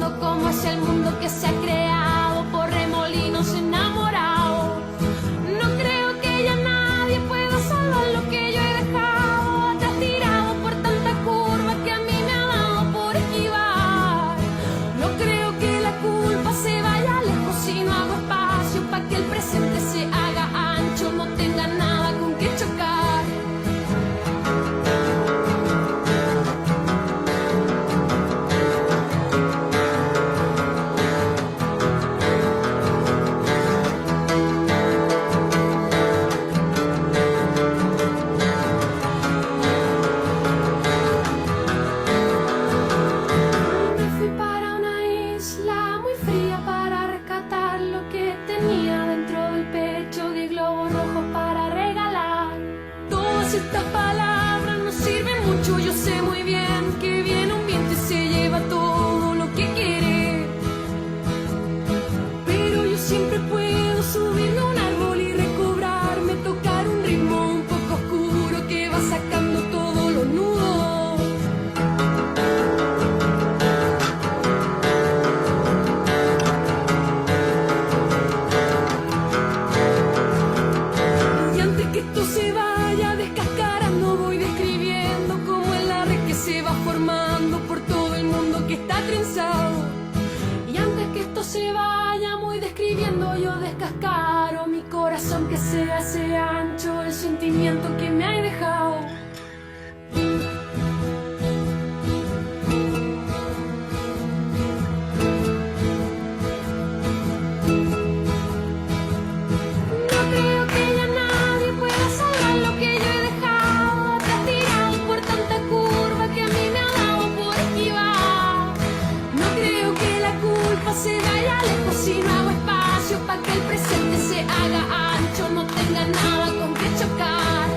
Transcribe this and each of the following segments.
viendo cómo es el mundo que se ha creado por remolinos enamorados. No creo que ya nadie pueda salvar lo que yo he dejado atrás tirado por tanta curva que a mí me ha dado por esquivar. No creo que la culpa se vaya lejos si no hago espacio para que el presente se haga ancho, no tenga nada con que chocar. Me fui para una isla muy fría para rescatar lo que tenía dentro del pecho, de globos rojos para regalar. Todas estas palabras no sirven mucho, yo sé muy bien que viene un viento y se lleva todo lo que quiere. Pero yo siempre puedo subirme a un árbol y recobrarme, tocar un ritmo un poco oscuro que va sacando todos los nudos. Y antes que esto se vaya descascarando, voy describiendo cómo es la red que se va formando por todo el mundo que está trenzado. Y antes que esto se vaya muy describiendo, yo descascaro mi corazón que se hace ancho, el sentimiento que me ha dejado. No creo que ya nadie pueda salvar lo que yo he dejado atrás tirado por tanta curva que a mí me ha dado por esquivar. No creo que la culpa se vaya lejos si no hago espacio para que el presente se haga ancho, no tenga nada con que chocar.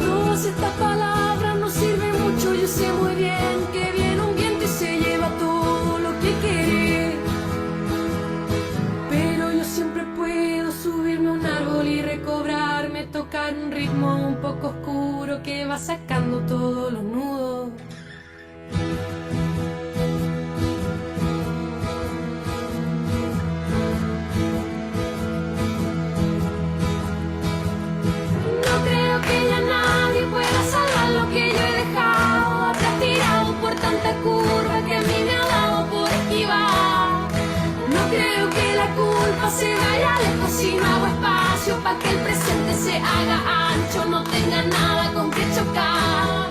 Todas estas palabras no sirven mucho, yo sé muy bien que viene un viento y se lleva todo lo que quiere. Pero yo siempre puedo subirme a un árbol y recobrarme, tocar un ritmo un poco oscuro que va sacando todos los nudos. No creo que ya nadie pueda salvar lo que yo he dejado atrás tirado por tanta curva que a mí me ha dado por esquivar. No creo que la culpa se vaya lejos si no hago espacio para que el presente se haga ancho, no tenga nada con que chocar.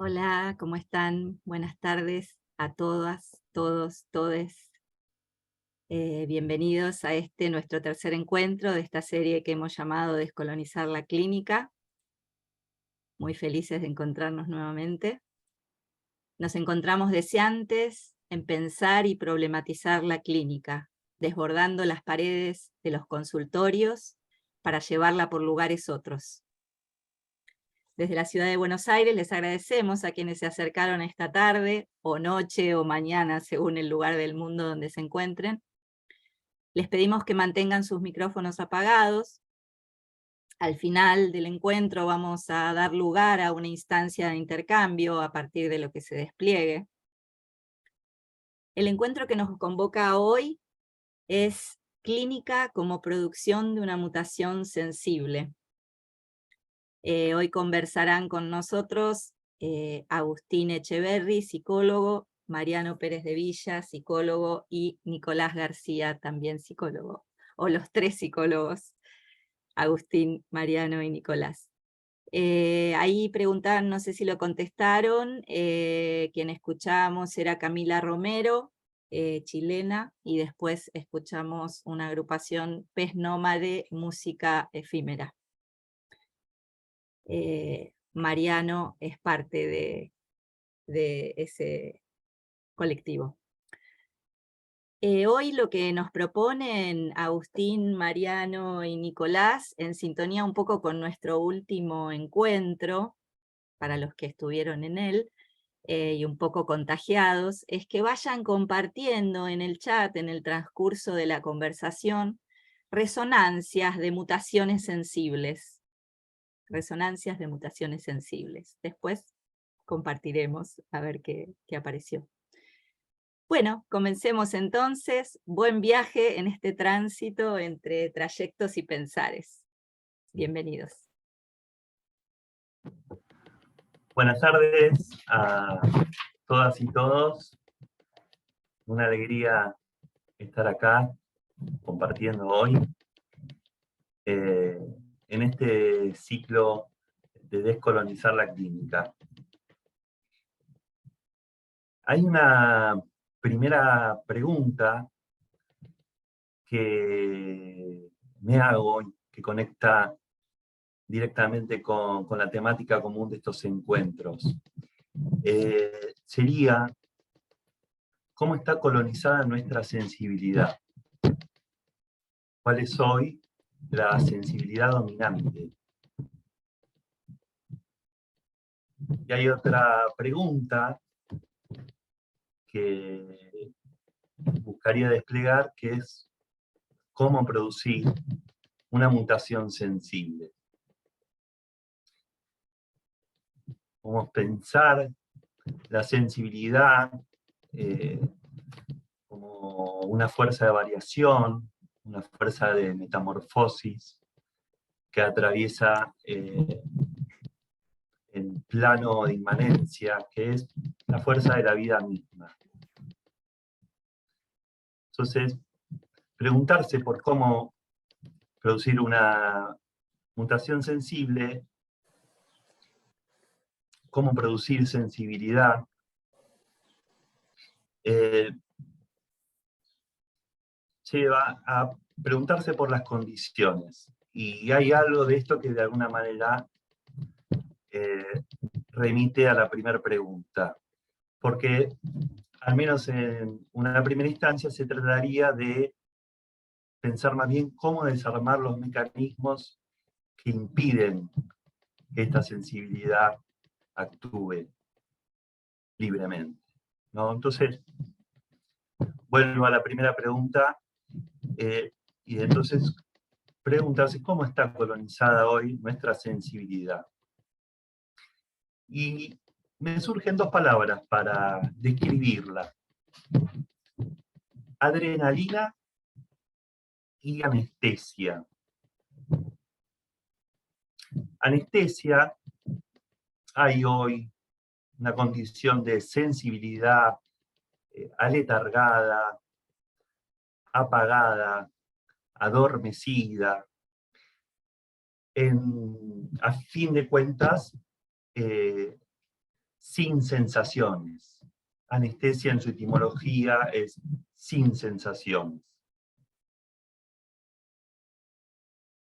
Hola, ¿cómo están? Buenas tardes a todas, todos, todes. Bienvenidos a nuestro tercer encuentro de esta serie que hemos llamado Descolonizar la Clínica. Muy felices de encontrarnos nuevamente. Nos encontramos deseantes en pensar y problematizar la clínica, desbordando las paredes de los consultorios para llevarla por lugares otros. Desde la ciudad de Buenos Aires les agradecemos a quienes se acercaron esta tarde, o noche, o mañana, según el lugar del mundo donde se encuentren. Les pedimos que mantengan sus micrófonos apagados. Al final del encuentro vamos a dar lugar a una instancia de intercambio a partir de lo que se despliegue. El encuentro que nos convoca hoy es Clínica como producción de una mutación sensible. Hoy conversarán con nosotros Agustín Echeverri, psicólogo, Mariano Pérez de Villa, psicólogo, y Nicolás García, también psicólogo, o los tres psicólogos, Agustín, Mariano y Nicolás. Ahí preguntaban, no sé si lo contestaron, quien escuchamos era Camila Romero, chilena, y después escuchamos una agrupación Pez Nómade, música efímera. Mariano es parte de ese colectivo. Hoy lo que nos proponen Agustín, Mariano y Nicolás, en sintonía un poco con nuestro último encuentro, para los que estuvieron en él, y un poco contagiados, es que vayan compartiendo en el chat, en el transcurso de la conversación, resonancias de mutaciones sensibles. Resonancias de mutaciones sensibles. Después compartiremos a ver qué apareció. Bueno, comencemos entonces. Buen viaje en este tránsito entre trayectos y pensares. Bienvenidos. Buenas tardes a todas y todos. Una alegría estar acá compartiendo hoy en este ciclo de descolonizar la clínica. Hay una primera pregunta que me hago, que conecta directamente con la temática común de estos encuentros. Sería, ¿cómo está colonizada nuestra sensibilidad? ¿Cuál es hoy la sensibilidad dominante? Y hay otra pregunta que buscaría desplegar, que es cómo producir una mutación sensible. Cómo pensar la sensibilidad como una fuerza de variación, una fuerza de metamorfosis que atraviesa el plano de inmanencia, que es la fuerza de la vida misma. Entonces, preguntarse por cómo producir una mutación sensible, cómo producir sensibilidad, lleva a preguntarse por las condiciones. Y hay algo de esto que de alguna manera remite a la primera pregunta. Porque, al menos en una primera instancia, se trataría de pensar más bien cómo desarmar los mecanismos que impiden que esta sensibilidad actúe libremente, ¿no? Entonces, vuelvo a la primera pregunta, y entonces preguntarse cómo está colonizada hoy nuestra sensibilidad. Y me surgen dos palabras para describirla: adrenalina y anestesia. Anestesia, hay hoy una condición de sensibilidad aletargada, apagada, adormecida. A fin de cuentas, sin sensaciones. Anestesia en su etimología es sin sensaciones.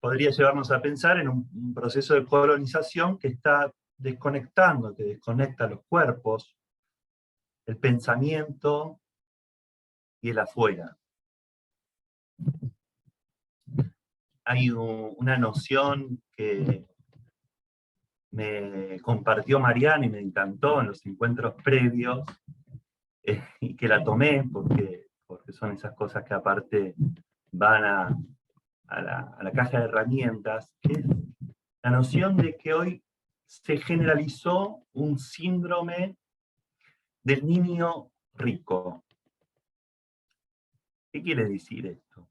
Podría llevarnos a pensar en un proceso de colonización que está desconectando, que desconecta los cuerpos, el pensamiento y el afuera. Hay una noción que me compartió Mariana y me encantó en los encuentros previos, y que la tomé porque son esas cosas que aparte van a la caja de herramientas, que es la noción de que hoy se generalizó un síndrome del niño rico. ¿Qué quiere decir esto?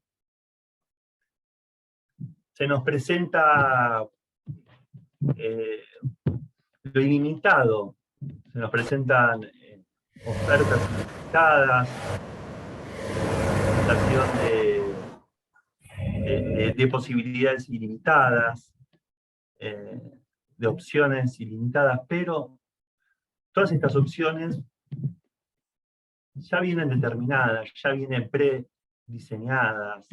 Se nos presenta lo ilimitado, se nos presentan ofertas ilimitadas, presentación de posibilidades ilimitadas, de opciones ilimitadas, pero todas estas opciones ya vienen determinadas, ya vienen prediseñadas,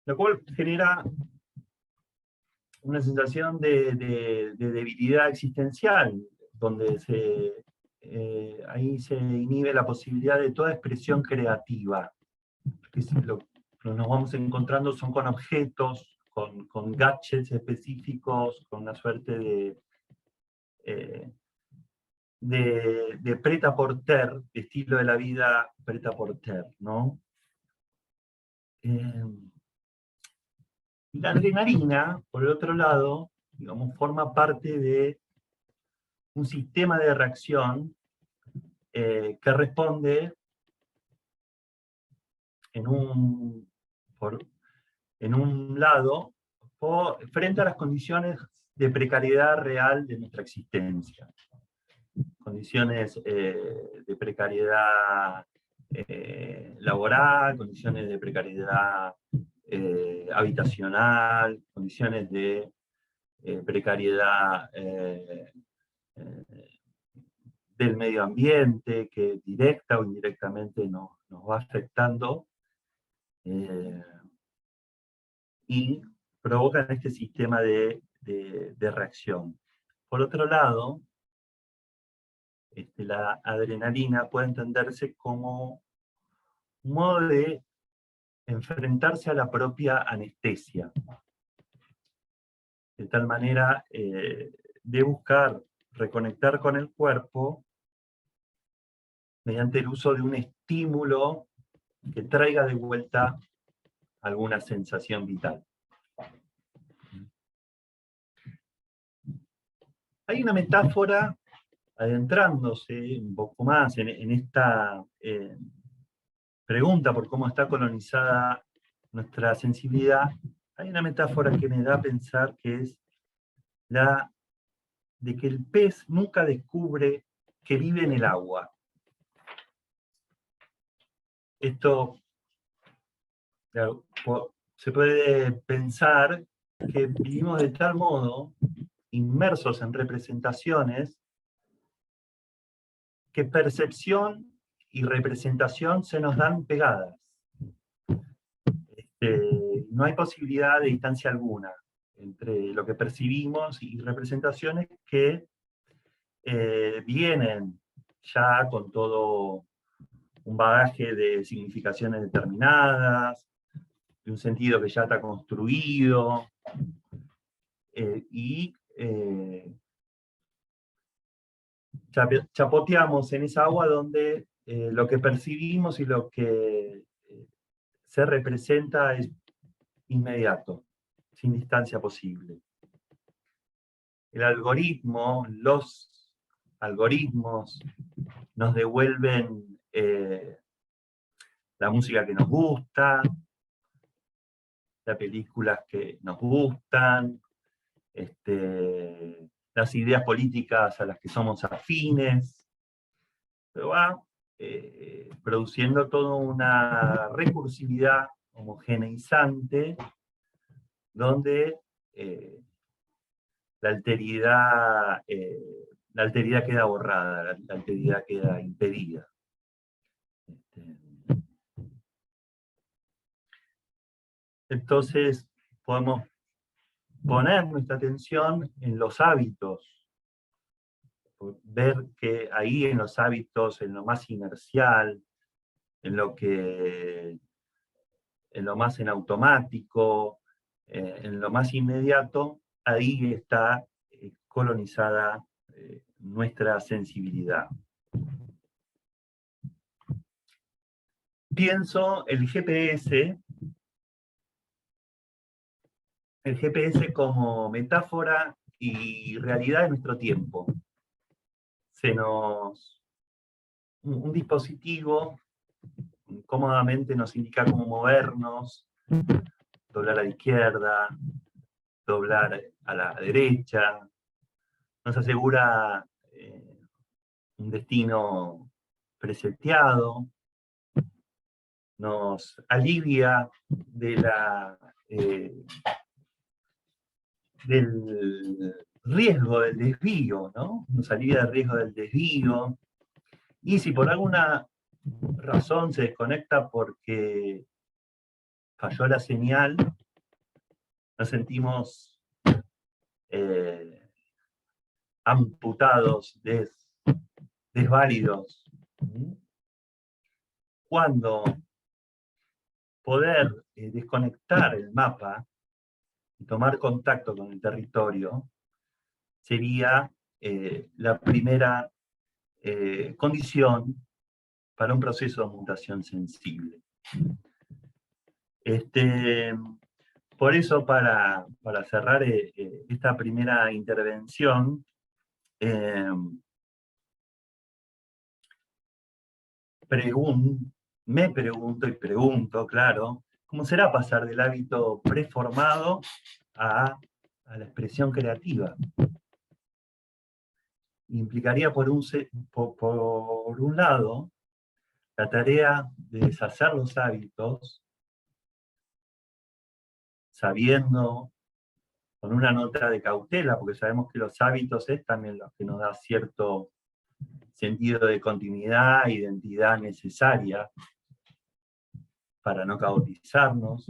lo cual genera una sensación de debilidad existencial, donde ahí se inhibe la posibilidad de toda expresión creativa. Porque lo que nos vamos encontrando son con objetos, con gadgets específicos, con una suerte de prêt-à-porter, de estilo de la vida prêt-à-porter, ¿no? La adrenalina, por el otro lado, digamos, forma parte de un sistema de reacción que responde en un lado frente a las condiciones de precariedad real de nuestra existencia. Condiciones de precariedad laboral, condiciones de precariedad habitacional, condiciones de precariedad del medio ambiente, que directa o indirectamente nos va afectando, y provocan este sistema de reacción. Por otro lado, la adrenalina puede entenderse como un modo de enfrentarse a la propia anestesia, de tal manera de buscar reconectar con el cuerpo mediante el uso de un estímulo que traiga de vuelta alguna sensación vital. Hay una metáfora, adentrándose un poco más en esta pregunta por cómo está colonizada nuestra sensibilidad, hay una metáfora que me da a pensar que es la de que el pez nunca descubre que vive en el agua. Esto se puede pensar que vivimos de tal modo inmersos en representaciones que percepción y representación se nos dan pegadas. No hay posibilidad de distancia alguna entre lo que percibimos y representaciones que vienen ya con todo un bagaje de significaciones determinadas, de un sentido que ya está construido, y chapoteamos en esa agua donde lo que percibimos y lo que se representa es inmediato, sin distancia posible. El algoritmo, los algoritmos nos devuelven la música que nos gusta, las películas que nos gustan, las ideas políticas a las que somos afines, pero va produciendo toda una recursividad homogeneizante, donde la alteridad queda borrada, la alteridad queda impedida. Entonces podemos poner nuestra atención en los hábitos, ver que ahí en los hábitos, en lo más inercial, en lo más en automático, en lo más inmediato, ahí está colonizada nuestra sensibilidad. Pienso el GPS como metáfora y realidad de nuestro tiempo. Un dispositivo cómodamente nos indica cómo movernos, doblar a la izquierda, doblar a la derecha, nos asegura un destino preseteado, nos alivia del riesgo del desvío, ¿no? Nos alivia del riesgo del desvío. Y si por alguna razón se desconecta porque falló la señal, nos sentimos amputados, desválidos. Cuando poder desconectar el mapa y tomar contacto con el territorio sería la primera condición para un proceso de mutación sensible. Por eso, para cerrar esta primera intervención, me pregunto y pregunto, claro, ¿cómo será pasar del hábito preformado a la expresión creativa? Implicaría por un lado la tarea de deshacer los hábitos, sabiendo, con una nota de cautela, porque sabemos que los hábitos es también lo que nos da cierto sentido de continuidad, identidad necesaria para no caotizarnos.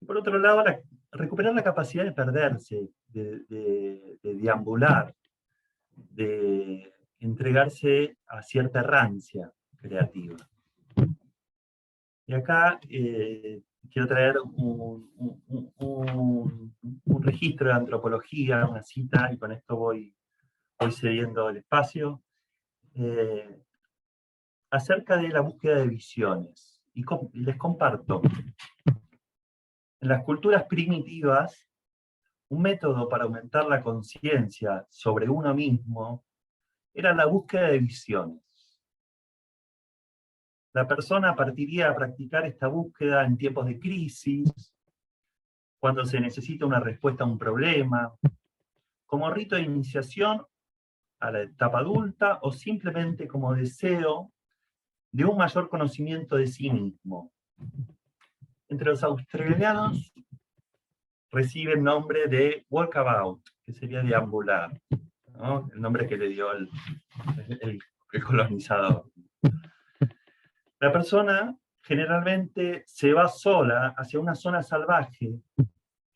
Y por otro lado, recuperar la capacidad de perderse, de deambular, de entregarse a cierta errancia creativa. Y acá quiero traer un registro de antropología, una cita, y con esto voy cediendo el espacio, acerca de la búsqueda de visiones. Y les comparto. En las culturas primitivas, un método para aumentar la conciencia sobre uno mismo era la búsqueda de visiones. La persona partiría a practicar esta búsqueda en tiempos de crisis, cuando se necesita una respuesta a un problema, como rito de iniciación a la etapa adulta, o simplemente como deseo de un mayor conocimiento de sí mismo. Entre los australianos recibe el nombre de walkabout, que sería deambular, ¿no? El nombre que le dio el colonizador. La persona generalmente se va sola hacia una zona salvaje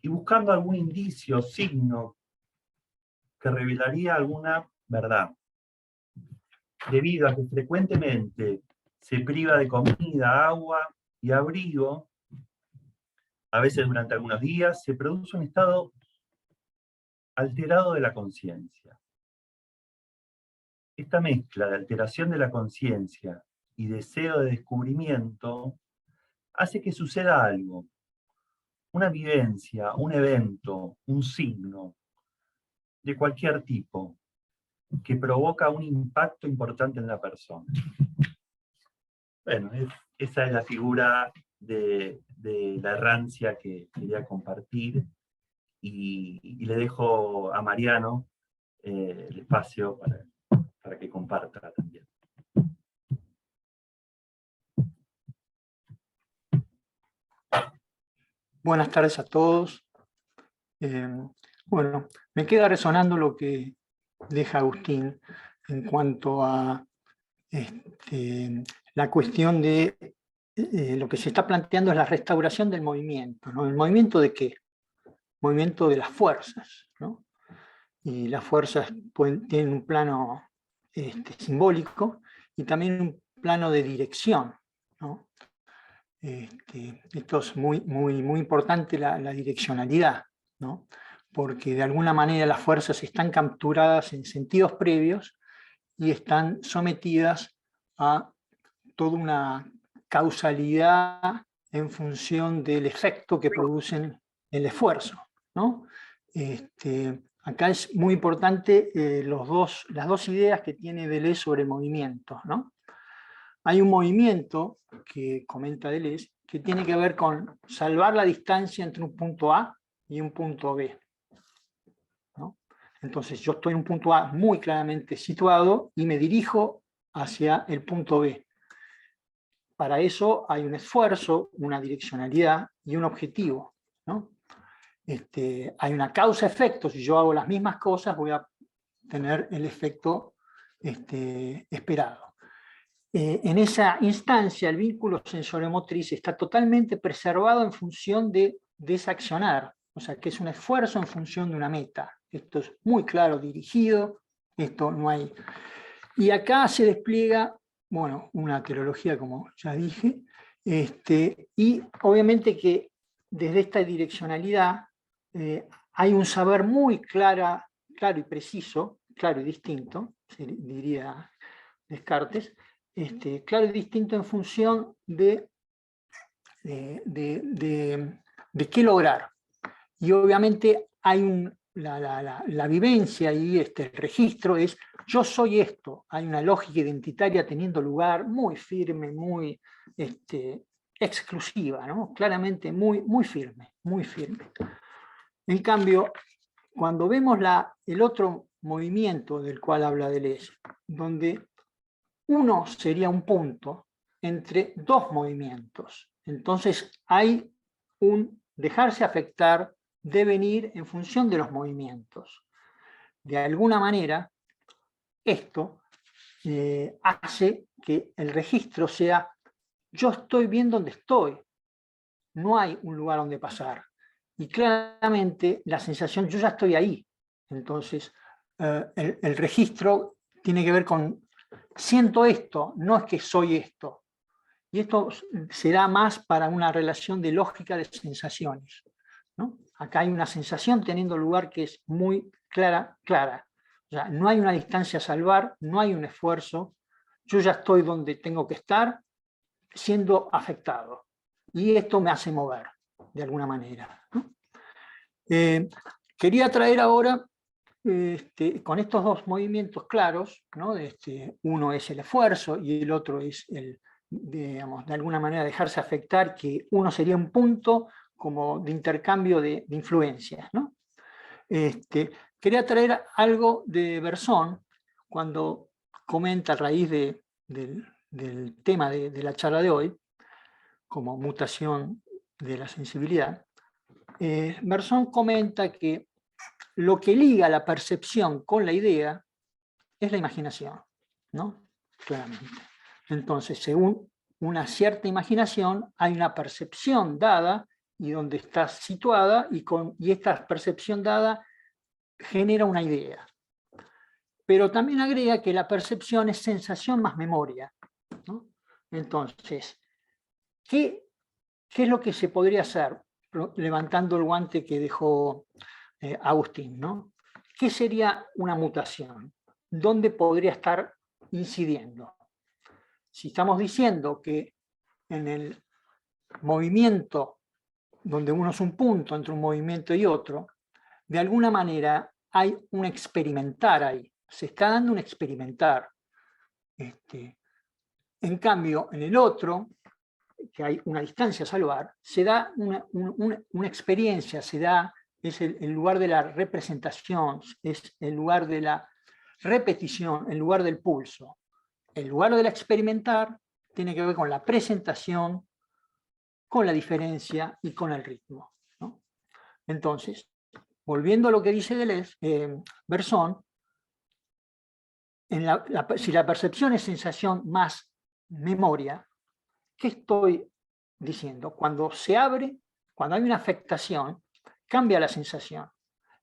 y buscando algún indicio, signo, que revelaría alguna verdad. Debido a que frecuentemente se priva de comida, agua y abrigo, a veces durante algunos días, se produce un estado alterado de la conciencia. Esta mezcla de alteración de la conciencia y deseo de descubrimiento hace que suceda algo, una vivencia, un evento, un signo, de cualquier tipo, que provoca un impacto importante en la persona. Bueno, esa es la figura de la errancia que quería compartir, y le dejo a Mariano el espacio para que comparta también. Buenas tardes a todos. Bueno, me queda resonando lo que deja Agustín en cuanto a la cuestión de lo que se está planteando es la restauración del movimiento, ¿no? ¿El movimiento de qué? Movimiento de las fuerzas, ¿no? Y las fuerzas tienen un plano simbólico y también un plano de dirección, ¿no? Esto es muy importante, la direccionalidad, ¿no? Porque de alguna manera las fuerzas están capturadas en sentidos previos y están sometidas a toda una causalidad en función del efecto que producen el esfuerzo, ¿no? Acá es muy importante las dos ideas que tiene Deleuze sobre el movimiento, ¿no? Hay un movimiento que comenta Deleuze que tiene que ver con salvar la distancia entre un punto A y un punto B, ¿no? Entonces yo estoy en un punto A muy claramente situado y me dirijo hacia el punto B. Para eso hay un esfuerzo, una direccionalidad y un objetivo, ¿no? Hay una causa-efecto. Si yo hago las mismas cosas, voy a tener el efecto esperado. En esa instancia, el vínculo sensoriomotriz está totalmente preservado en función de desaccionar, o sea, que es un esfuerzo en función de una meta. Esto es muy claro, dirigido, esto no hay... Y acá se despliega, bueno, una teología, como ya dije, y obviamente que desde esta direccionalidad hay un saber muy claro y preciso, claro y distinto, diría Descartes, claro y distinto en función de qué lograr. Y obviamente hay la vivencia y el registro es yo soy esto. Hay una lógica identitaria teniendo lugar muy firme, muy exclusiva, ¿no? Claramente muy firme, muy firme. En cambio, cuando vemos el otro movimiento del cual habla Deleuze, donde uno sería un punto entre dos movimientos, entonces hay un dejarse afectar, devenir en función de los movimientos. De alguna manera, esto hace que el registro sea yo estoy bien donde estoy, no hay un lugar donde pasar. Y claramente la sensación, yo ya estoy ahí. Entonces, el registro tiene que ver con siento esto, no es que soy esto. Y esto será más para una relación de lógica de sensaciones, ¿no? Acá hay una sensación teniendo lugar que es muy clara. O sea, no hay una distancia a salvar, no hay un esfuerzo. Yo ya estoy donde tengo que estar, siendo afectado. Y esto me hace mover, de alguna manera, ¿no? Quería traer ahora, con estos dos movimientos claros, ¿no? Uno es el esfuerzo y el otro es digamos, de alguna manera dejarse afectar, que uno sería un punto como de intercambio de influencias, ¿no? Quería traer algo de Berzón, cuando comenta a raíz del tema de la charla de hoy, como mutación de la sensibilidad. Berzón comenta que lo que liga la percepción con la idea es la imaginación, ¿no? Claramente. Entonces, según una cierta imaginación, hay una percepción dada y donde está situada, y esta percepción dada genera una idea. Pero también agrega que la percepción es sensación más memoria, ¿no? Entonces, ¿qué es lo que se podría hacer? Levantando el guante que dejó Agustín, ¿no? ¿Qué sería una mutación? ¿Dónde podría estar incidiendo? Si estamos diciendo que en el movimiento, donde uno es un punto entre un movimiento y otro, de alguna manera hay un experimentar ahí. Se está dando un experimentar. En cambio, en el otro, que hay una distancia a salvar, se da una experiencia, es el lugar de la representación, es el lugar de la repetición, el lugar del pulso. El lugar del experimentar tiene que ver con la presentación, con la diferencia y con el ritmo, ¿no? Entonces, volviendo a lo que dice Berzón, si la percepción es sensación más memoria, ¿qué estoy diciendo? Cuando se abre, cuando hay una afectación, cambia la sensación.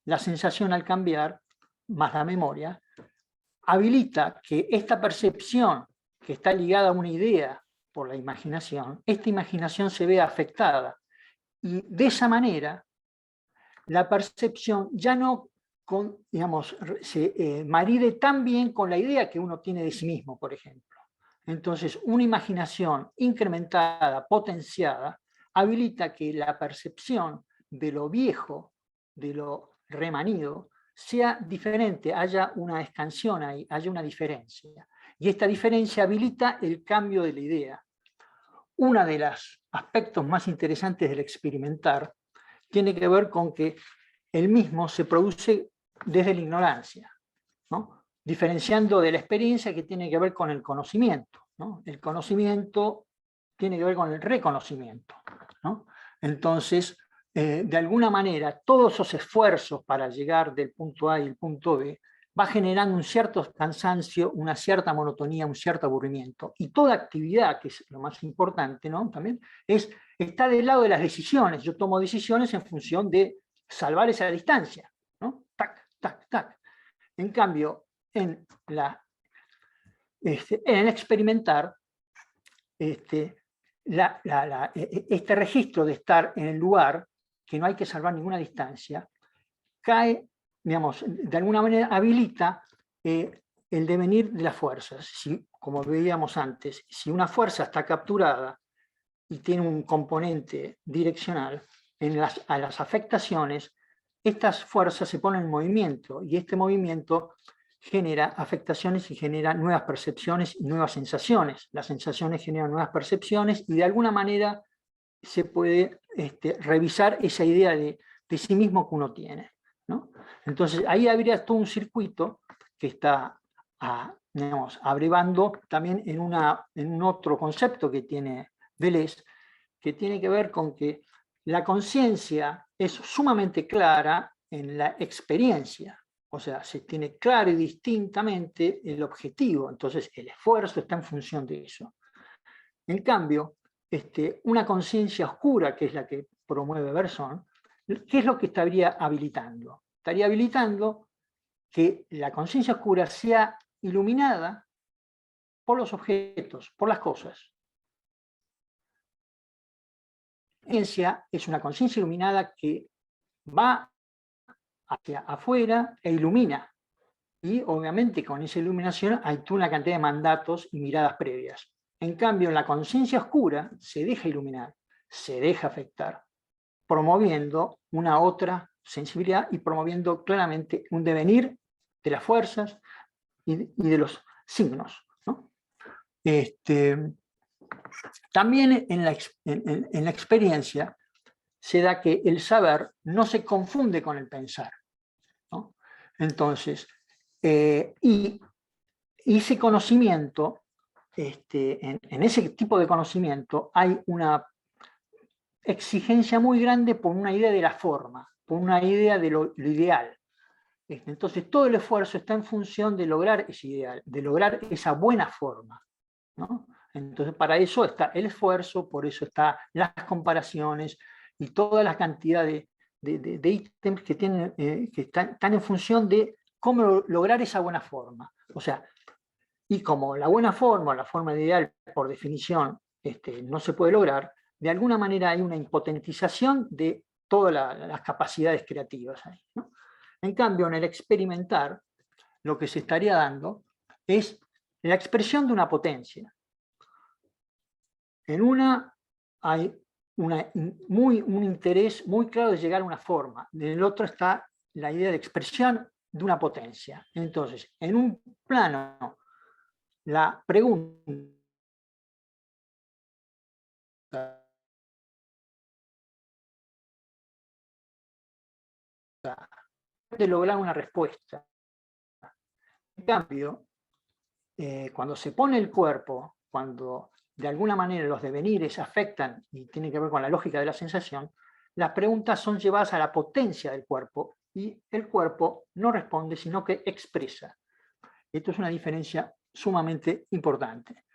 La sensación al cambiar, más la memoria, habilita que esta percepción que está ligada a una idea por la imaginación, esta imaginación se vea afectada. Y de esa manera, la percepción ya no se maride tan bien con la idea que uno tiene de sí mismo, por ejemplo. Entonces, una imaginación incrementada, potenciada, habilita que la percepción de lo viejo, de lo remanido, sea diferente, haya una escansión ahí, haya una diferencia. Y esta diferencia habilita el cambio de la idea. Uno de los aspectos más interesantes del experimentar tiene que ver con que el mismo se produce desde la ignorancia, ¿no? Diferenciando de la experiencia que tiene que ver con el conocimiento, ¿no? El conocimiento tiene que ver con el reconocimiento, ¿no? Entonces, de alguna manera, todos esos esfuerzos para llegar del punto A y el punto B va generando un cierto cansancio, una cierta monotonía, un cierto aburrimiento. Y toda actividad, que es lo más importante, ¿no? También está del lado de las decisiones. Yo tomo decisiones en función de salvar esa distancia, ¿no? Tac, tac, tac. En cambio, en el experimentar, este registro de estar en el lugar, que no hay que salvar ninguna distancia, cae, digamos, de alguna manera habilita el devenir de las fuerzas. Si, como veíamos antes, si una fuerza está capturada y tiene un componente direccional, a las afectaciones, estas fuerzas se ponen en movimiento, y este movimiento genera afectaciones y genera nuevas percepciones y nuevas sensaciones. Las sensaciones generan nuevas percepciones, y de alguna manera se puede revisar esa idea de sí mismo que uno tiene, ¿no? Entonces ahí habría todo un circuito que está abrevando también en un otro concepto que tiene Deleuze, que tiene que ver con que la conciencia es sumamente clara en la experiencia. O sea, se tiene claro y distintamente el objetivo, entonces el esfuerzo está en función de eso. En cambio, una conciencia oscura, que es la que promueve Berzón, ¿qué es lo que estaría habilitando? Estaría habilitando que la conciencia oscura sea iluminada por los objetos, por las cosas. La conciencia es una conciencia iluminada que va hacia afuera e ilumina. Y obviamente con esa iluminación hay toda una cantidad de mandatos y miradas previas. En cambio, en la conciencia oscura se deja iluminar, se deja afectar, promoviendo una otra sensibilidad y promoviendo claramente un devenir de las fuerzas y de los signos, ¿no? También en la experiencia se da que el saber no se confunde con el pensar, ¿no? Entonces, y ese conocimiento, en ese tipo de conocimiento hay una exigencia muy grande por una idea de la forma, por una idea de lo ideal. Entonces todo el esfuerzo está en función de lograr ese ideal, de lograr esa buena forma, ¿no? Entonces para eso está el esfuerzo, por eso están las comparaciones y toda la cantidad de ítems que, que están en función de cómo lograr esa buena forma. O sea, y como la buena forma, la forma ideal, por definición, no se puede lograr, de alguna manera hay una impotentización de todas las capacidades creativas ahí, ¿no? En cambio, en el experimentar, lo que se estaría dando es la expresión de una potencia. En una hay un interés muy claro de llegar a una forma, en el otro está la idea de expresión de una potencia. Entonces, en un plano, la pregunta de lograr una respuesta. En cambio, cuando se pone el cuerpo, cuando de alguna manera los devenires afectan y tiene que ver con la lógica de la sensación, las preguntas son llevadas a la potencia del cuerpo y el cuerpo no responde, sino que expresa. Esto es una diferencia sumamente importante,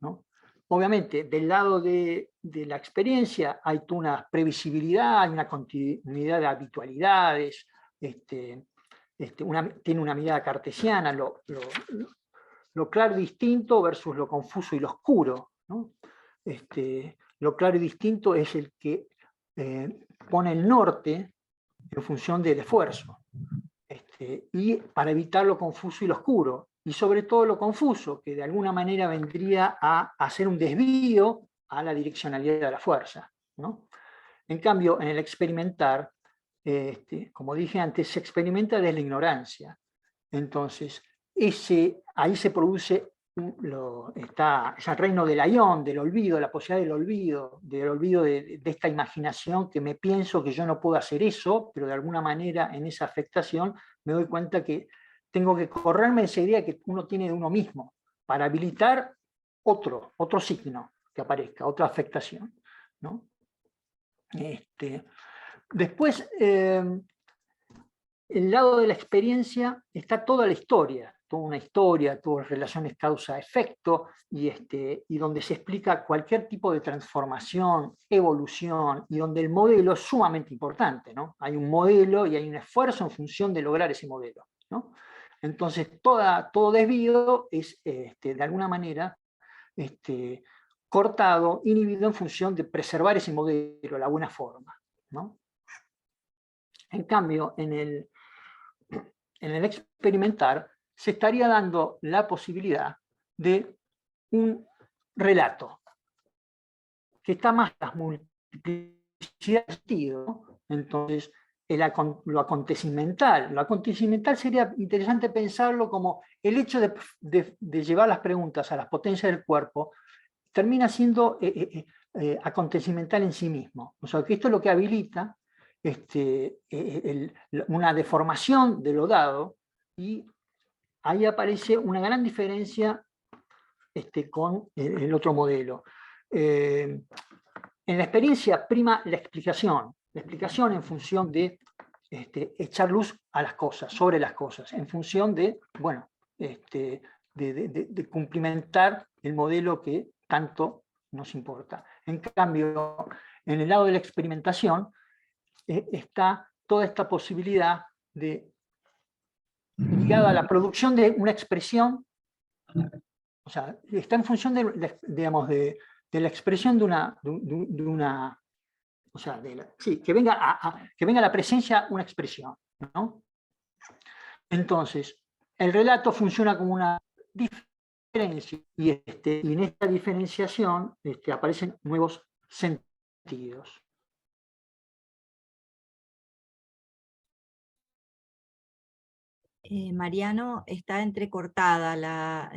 ¿no? Obviamente, del lado de la experiencia hay toda una previsibilidad, hay una continuidad de habitualidades, tiene una mirada cartesiana, lo claro y distinto versus lo confuso y lo oscuro, ¿no? Lo claro y distinto es el que pone el norte en función del esfuerzo, y para evitar lo confuso y lo oscuro, y sobre todo lo confuso, que de alguna manera vendría a hacer un desvío a la direccionalidad de la fuerza, ¿no? En cambio, en el experimentar, como dije antes, se experimenta desde la ignorancia. Entonces, ahí se produce es el reino del ayón, del olvido, la posibilidad del olvido de esta imaginación que me pienso que yo no puedo hacer eso, pero de alguna manera en esa afectación me doy cuenta que tengo que correrme esa idea que uno tiene de uno mismo para habilitar otro signo que aparezca, otra afectación, ¿no? Después, el lado de la experiencia está toda la historia, toda una historia, todas relaciones causa-efecto, y donde se explica cualquier tipo de transformación, evolución, y donde el modelo es sumamente importante, ¿no? Hay un modelo y hay un esfuerzo en función de lograr ese modelo, ¿no? Entonces, todo desvío es, de alguna manera, cortado, inhibido en función de preservar ese modelo, la buena forma, ¿no? En cambio, en el experimentar se estaría dando la posibilidad de un relato que está más a las multiplicidades de sentido. Entonces, lo acontecimental sería interesante pensarlo como el hecho de llevar las preguntas a las potencias del cuerpo termina siendo acontecimental en sí mismo. O sea, que esto es lo que habilita una deformación de lo dado, y ahí aparece una gran diferencia con el otro modelo. En la experiencia prima la explicación en función de echar luz a las cosas, sobre las cosas, en función de, bueno, de cumplimentar el modelo que tanto nos importa. En cambio, en el lado de la experimentación está toda esta posibilidad ligada a la producción de una expresión, o sea, está en función digamos, de la expresión de una o sea, sí, que venga a la presencia una expresión, ¿no? Entonces, el relato funciona como una diferencia, y en esta diferenciación aparecen nuevos sentidos. Mariano, está entrecortada,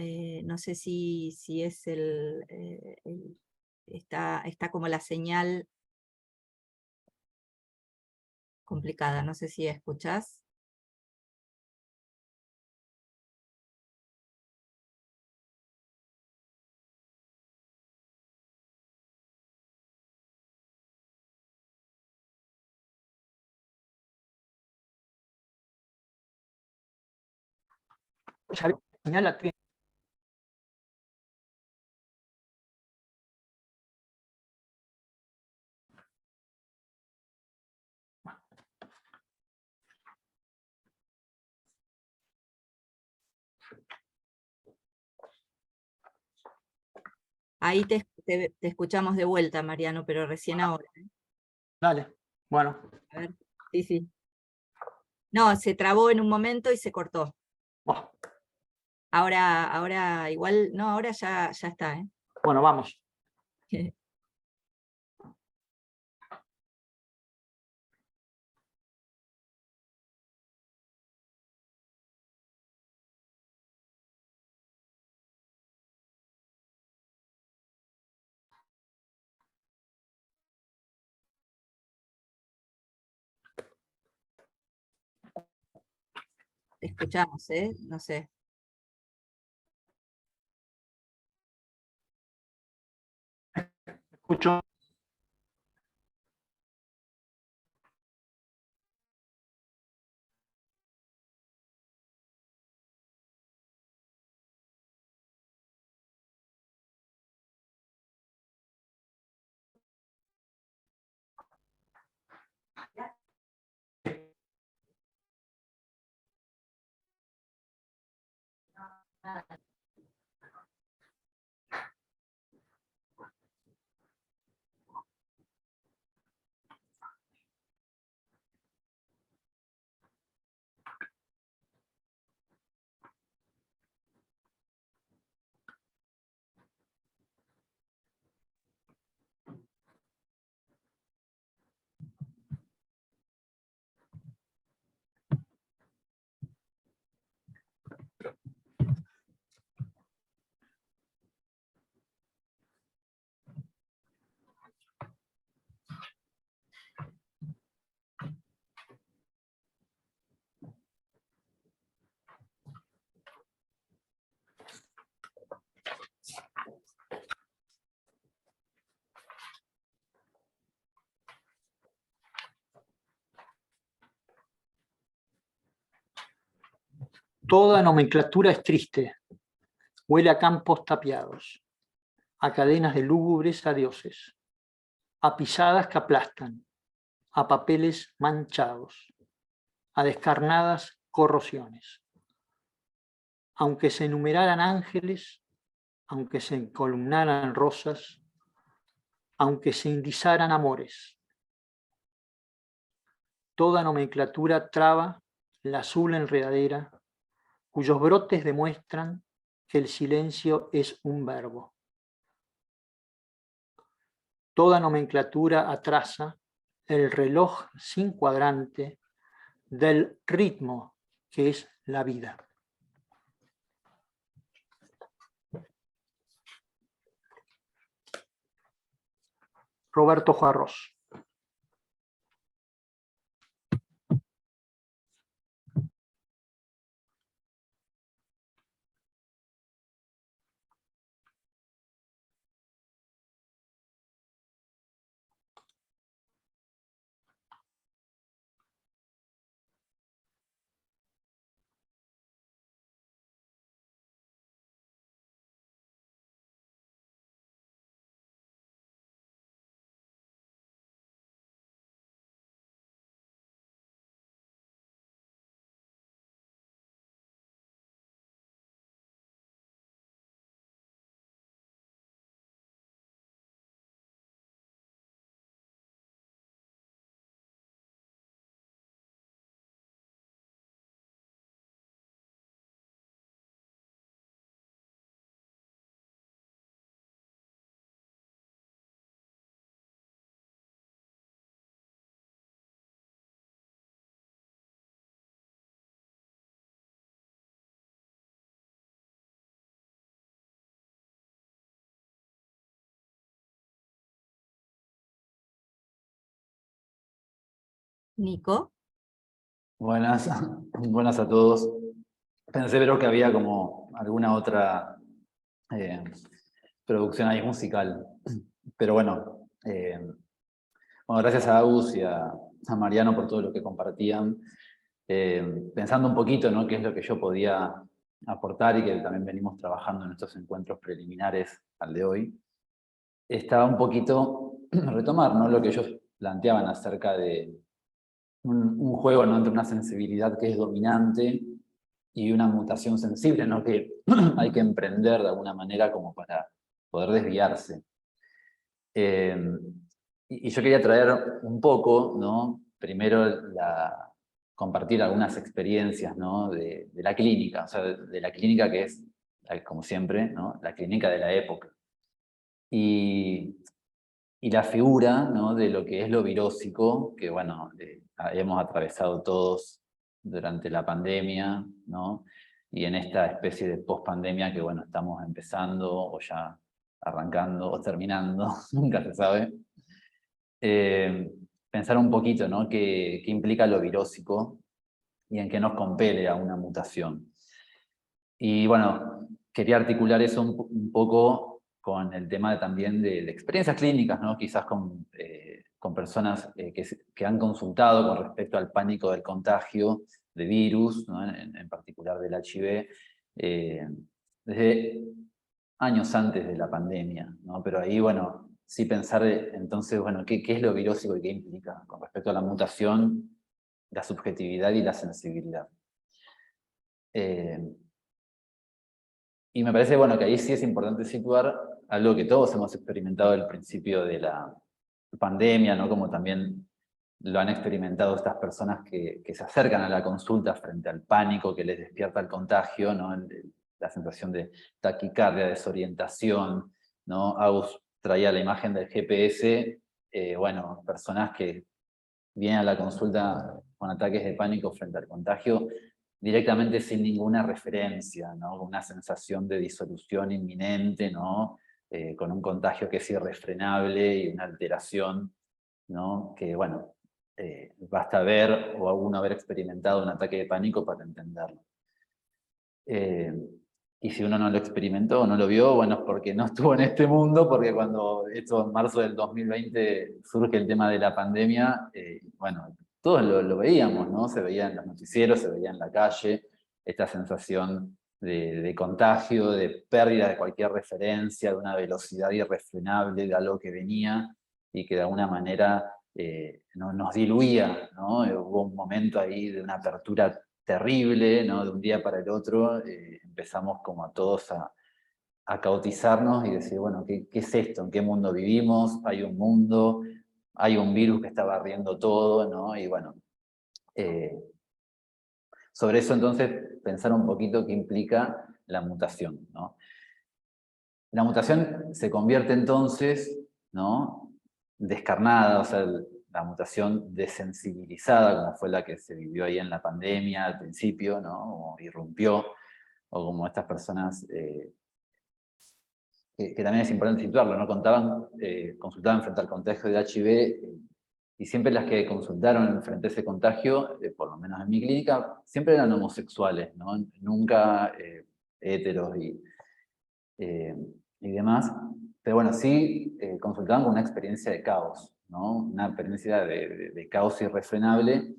no sé si es está como la señal complicada, no sé si escuchás. Señala que Ahí te escuchamos de vuelta, Mariano, pero recién ahora. dale, bueno. A ver, sí. No, se trabó en un momento y se cortó. Oh, Ahora igual, no, ahora ya está, ¿eh? bueno, vamos. Te escuchamos, ¿eh? No sé. Escucho. Toda nomenclatura es triste, huele a campos tapiados, a cadenas de lúgubres adioses, a pisadas que aplastan, a papeles manchados, a descarnadas corrosiones. Aunque se enumeraran ángeles, aunque se encolumnaran rosas, aunque se indizaran amores, toda nomenclatura traba la azul enredadera, cuyos brotes demuestran que el silencio es un verbo. Toda nomenclatura atrasa el reloj sin cuadrante del ritmo que es la vida. Roberto Juarros. Nico. Buenas, buenas a todos. Pensé pero que había como alguna otra producción ahí musical. Pero bueno, gracias a Agus y a Mariano por todo lo que compartían. Pensando un poquito, ¿no?, qué es lo que yo podía aportar y que también venimos trabajando en estos encuentros preliminares al de hoy, estaba un poquito retomar, ¿no?, lo que ellos planteaban acerca de un juego, ¿no?, entre una sensibilidad que es dominante y una mutación sensible, ¿no?, que hay que emprender de alguna manera como para poder desviarse. Y yo quería traer un poco, ¿no?, primero compartir algunas experiencias, ¿no?, de la clínica, o sea, de la clínica que es, como siempre, ¿no?, la clínica de la época. Y la figura, ¿no?, de lo que es lo virósico, que bueno, hemos atravesado todos durante la pandemia, ¿no?, y en esta especie de post-pandemia que bueno, estamos empezando o ya arrancando o terminando, nunca se sabe. Pensar un poquito, ¿no?, qué implica lo virósico y en qué nos compele a una mutación. Y bueno, quería articular eso un poco con el tema también de experiencias clínicas, ¿no?, quizás con personas que han consultado con respecto al pánico del contagio de virus, ¿no?, en particular del HIV, desde años antes de la pandemia, ¿no? Pero ahí, bueno, sí pensar entonces, bueno, ¿qué es lo virósico y qué implica con respecto a la mutación, la subjetividad y la sensibilidad? Y me parece, bueno, que ahí sí es importante situar algo que todos hemos experimentado al principio de la pandemia, ¿no? Como también lo han experimentado estas personas que se acercan a la consulta frente al pánico que les despierta el contagio, ¿no? La sensación de taquicardia, desorientación, ¿no? Agus traía la imagen del GPS, bueno, personas que vienen a la consulta con ataques de pánico frente al contagio, directamente sin ninguna referencia, ¿no? Con una sensación de disolución inminente, ¿no? Con un contagio que es irrefrenable y una alteración, ¿no? Que, bueno, basta ver o alguno haber experimentado un ataque de pánico para entenderlo. Y si uno no lo experimentó o no lo vio, bueno, es porque no estuvo en este mundo, porque cuando esto en marzo del 2020 surge el tema de la pandemia, bueno, todos lo veíamos, ¿no? Se veía en los noticieros, se veía en la calle, esta sensación de contagio, de pérdida de cualquier referencia, de una velocidad irrefrenable de algo que venía y que de alguna manera nos diluía, ¿no? Hubo un momento ahí de una apertura terrible, ¿no? De un día para el otro, empezamos como a todos a cautizarnos y decir, bueno, ¿qué es esto? ¿En qué mundo vivimos? Hay un mundo, hay un virus que está barriendo todo, ¿no? Y bueno, sobre eso entonces pensar un poquito qué implica la mutación, ¿no? La mutación se convierte entonces, ¿no? Descarnada, o sea, la mutación desensibilizada, como fue la que se vivió ahí en la pandemia al principio, ¿no? O irrumpió, o como estas personas, que también es importante situarlo, ¿no? Consultaban frente al contagio de HIV, y siempre las que consultaron frente a ese contagio, por lo menos en mi clínica, siempre eran homosexuales, ¿no? Nunca heteros y demás. Pero bueno, sí consultaban con una experiencia de caos, ¿no? Una experiencia de caos irrefrenable,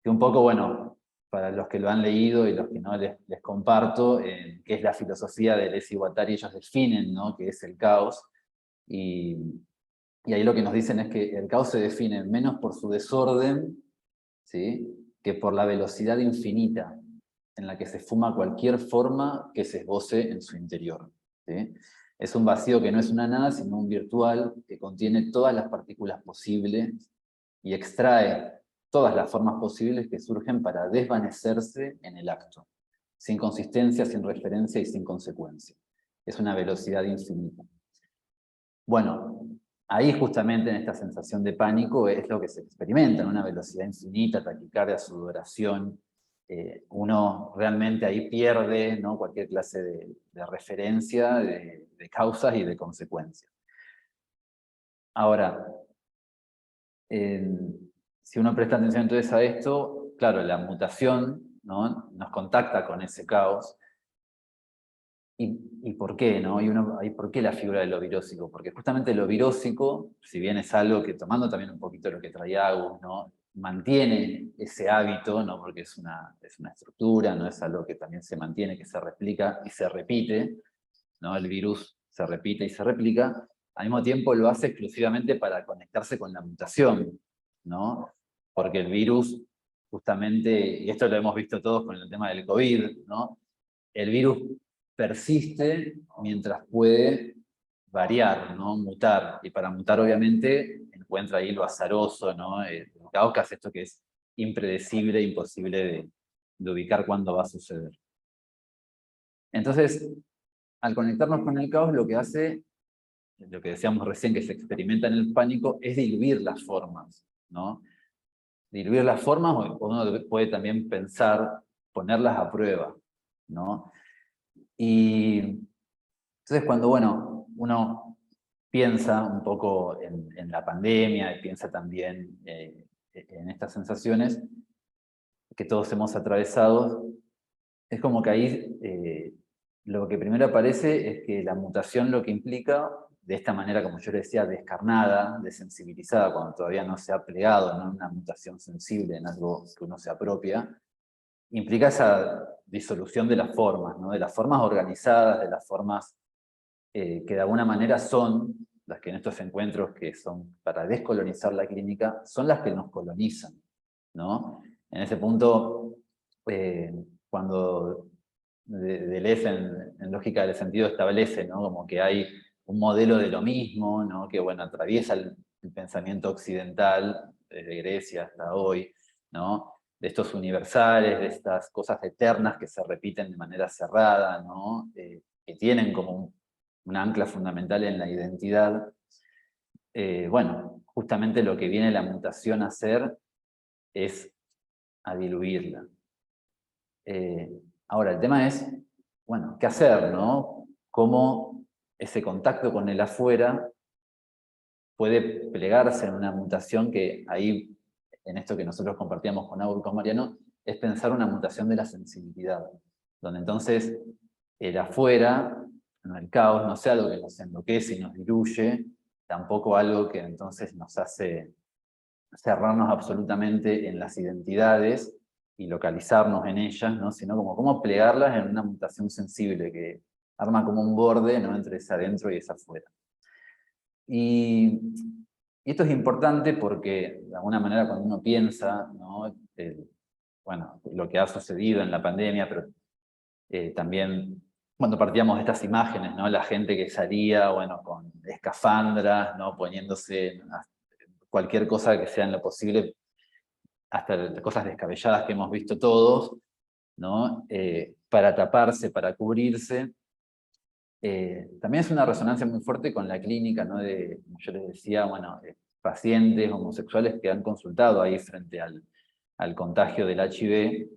que un poco, bueno, para los que lo han leído y los que no les comparto, que es la filosofía de Deleuze y Guattari, ellos definen, ¿no? Qué es el caos, y ahí lo que nos dicen es que el caos se define menos por su desorden, ¿sí? Que por la velocidad infinita en la que se fuma cualquier forma que se esboce en su interior, ¿sí? Es un vacío que no es una nada, sino un virtual que contiene todas las partículas posibles y extrae todas las formas posibles que surgen para desvanecerse en el acto, sin consistencia, sin referencia y sin consecuencia. Es una velocidad infinita. Bueno, ahí justamente en esta sensación de pánico es lo que se experimenta, en una velocidad infinita, taquicardia, sudoración. Uno realmente ahí pierde, ¿no? Cualquier clase de referencia, de causas y de consecuencias. Ahora, si uno presta atención entonces a esto, claro, la mutación, ¿no? Nos contacta con ese caos. ¿Y por qué, no? ¿Por qué la figura de lo virósico? Porque justamente lo virósico, si bien es algo que, tomando también un poquito lo que traía Agus, ¿no? Mantiene ese hábito, ¿no? Porque es una estructura, no es algo que también se mantiene, que se replica y se repite, ¿no? El virus se repite y se replica, al mismo tiempo lo hace exclusivamente para conectarse con la mutación, ¿no? Porque el virus, justamente, y esto lo hemos visto todos con el tema del COVID, ¿no? El virus persiste mientras puede variar, ¿no? Mutar. Y para mutar, obviamente, encuentra ahí lo azaroso, ¿no? El caos, que hace esto que es impredecible, imposible de ubicar cuándo va a suceder. Entonces, al conectarnos con el caos, lo que hace, lo que decíamos recién, que se experimenta en el pánico, es diluir las formas, ¿no? Diluir las formas, o uno puede también pensar, ponerlas a prueba, ¿no? Y entonces cuando, bueno, uno piensa un poco en la pandemia y piensa también en estas sensaciones que todos hemos atravesado, es como que ahí lo que primero aparece es que la mutación lo que implica, de esta manera, como yo le decía, descarnada, desensibilizada, cuando todavía no se ha plegado, ¿no? Una mutación sensible en algo que uno se apropia, implica esa disolución de las formas, ¿no? De las formas organizadas, de las formas que de alguna manera son las que en estos encuentros que son para descolonizar la clínica, son las que nos colonizan, ¿no? En ese punto, cuando Deleuze en lógica del sentido establece, ¿no? Como que hay un modelo de lo mismo, ¿no? Que bueno, atraviesa el pensamiento occidental, desde Grecia hasta hoy, ¿no? De estos universales, de estas cosas eternas que se repiten de manera cerrada, ¿no? Que tienen como un ancla fundamental en la identidad. Bueno, justamente lo que viene la mutación a hacer es a diluirla. Ahora, el tema es, bueno, ¿qué hacer, no? ¿Cómo ese contacto con el afuera puede plegarse en una mutación que ahí, en esto que nosotros compartíamos con Agur y con Mariano, es pensar una mutación de la sensibilidad, donde entonces el afuera, el caos, no sea algo que nos enloquece y nos diluye, tampoco algo que entonces nos hace cerrarnos absolutamente en las identidades y localizarnos en ellas, ¿no? Sino como cómo plegarlas en una mutación sensible que arma como un borde, ¿no? Entre ese adentro y ese afuera. Y esto es importante porque, de alguna manera, cuando uno piensa, ¿no? Bueno, lo que ha sucedido en la pandemia, pero también cuando partíamos de estas imágenes, ¿no? La gente que salía, bueno, con escafandras, ¿no? Poniéndose cualquier cosa que sea en lo posible, hasta cosas descabelladas que hemos visto todos, ¿no? Para taparse, para cubrirse. También es una resonancia muy fuerte con la clínica, ¿no? Como yo les decía, bueno, pacientes homosexuales que han consultado ahí frente al contagio del HIV,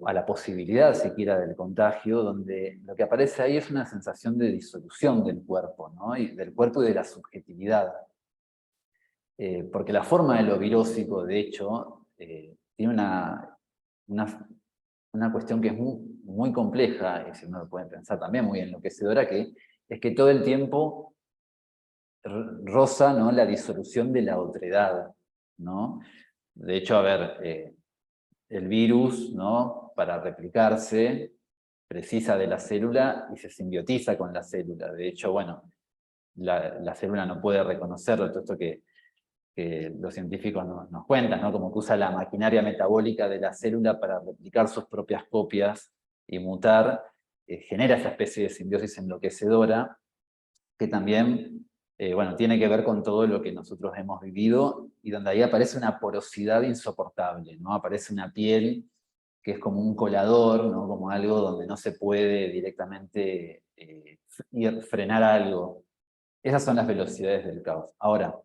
a la posibilidad siquiera del contagio, donde lo que aparece ahí es una sensación de disolución del cuerpo, ¿no? Y del cuerpo y de la subjetividad. Porque la forma de lo virósico, de hecho, tiene una cuestión que es muy compleja, y si uno lo puede pensar también muy enloquecedora, que es que todo el tiempo roza, ¿no? La disolución de la otredad, ¿no? De hecho, a ver, el virus, ¿no? Para replicarse, precisa de la célula y se simbiotiza con la célula. De hecho, bueno, la célula no puede reconocerlo, todo esto que los científicos nos cuentan, ¿no? Como que usa la maquinaria metabólica de la célula para replicar sus propias copias y mutar, genera esa especie de simbiosis enloquecedora, que también, bueno, tiene que ver con todo lo que nosotros hemos vivido, y donde ahí aparece una porosidad insoportable, ¿no? Aparece una piel que es como un colador, ¿no? Como algo donde no se puede directamente frenar algo. Esas son las velocidades del caos. Ahora,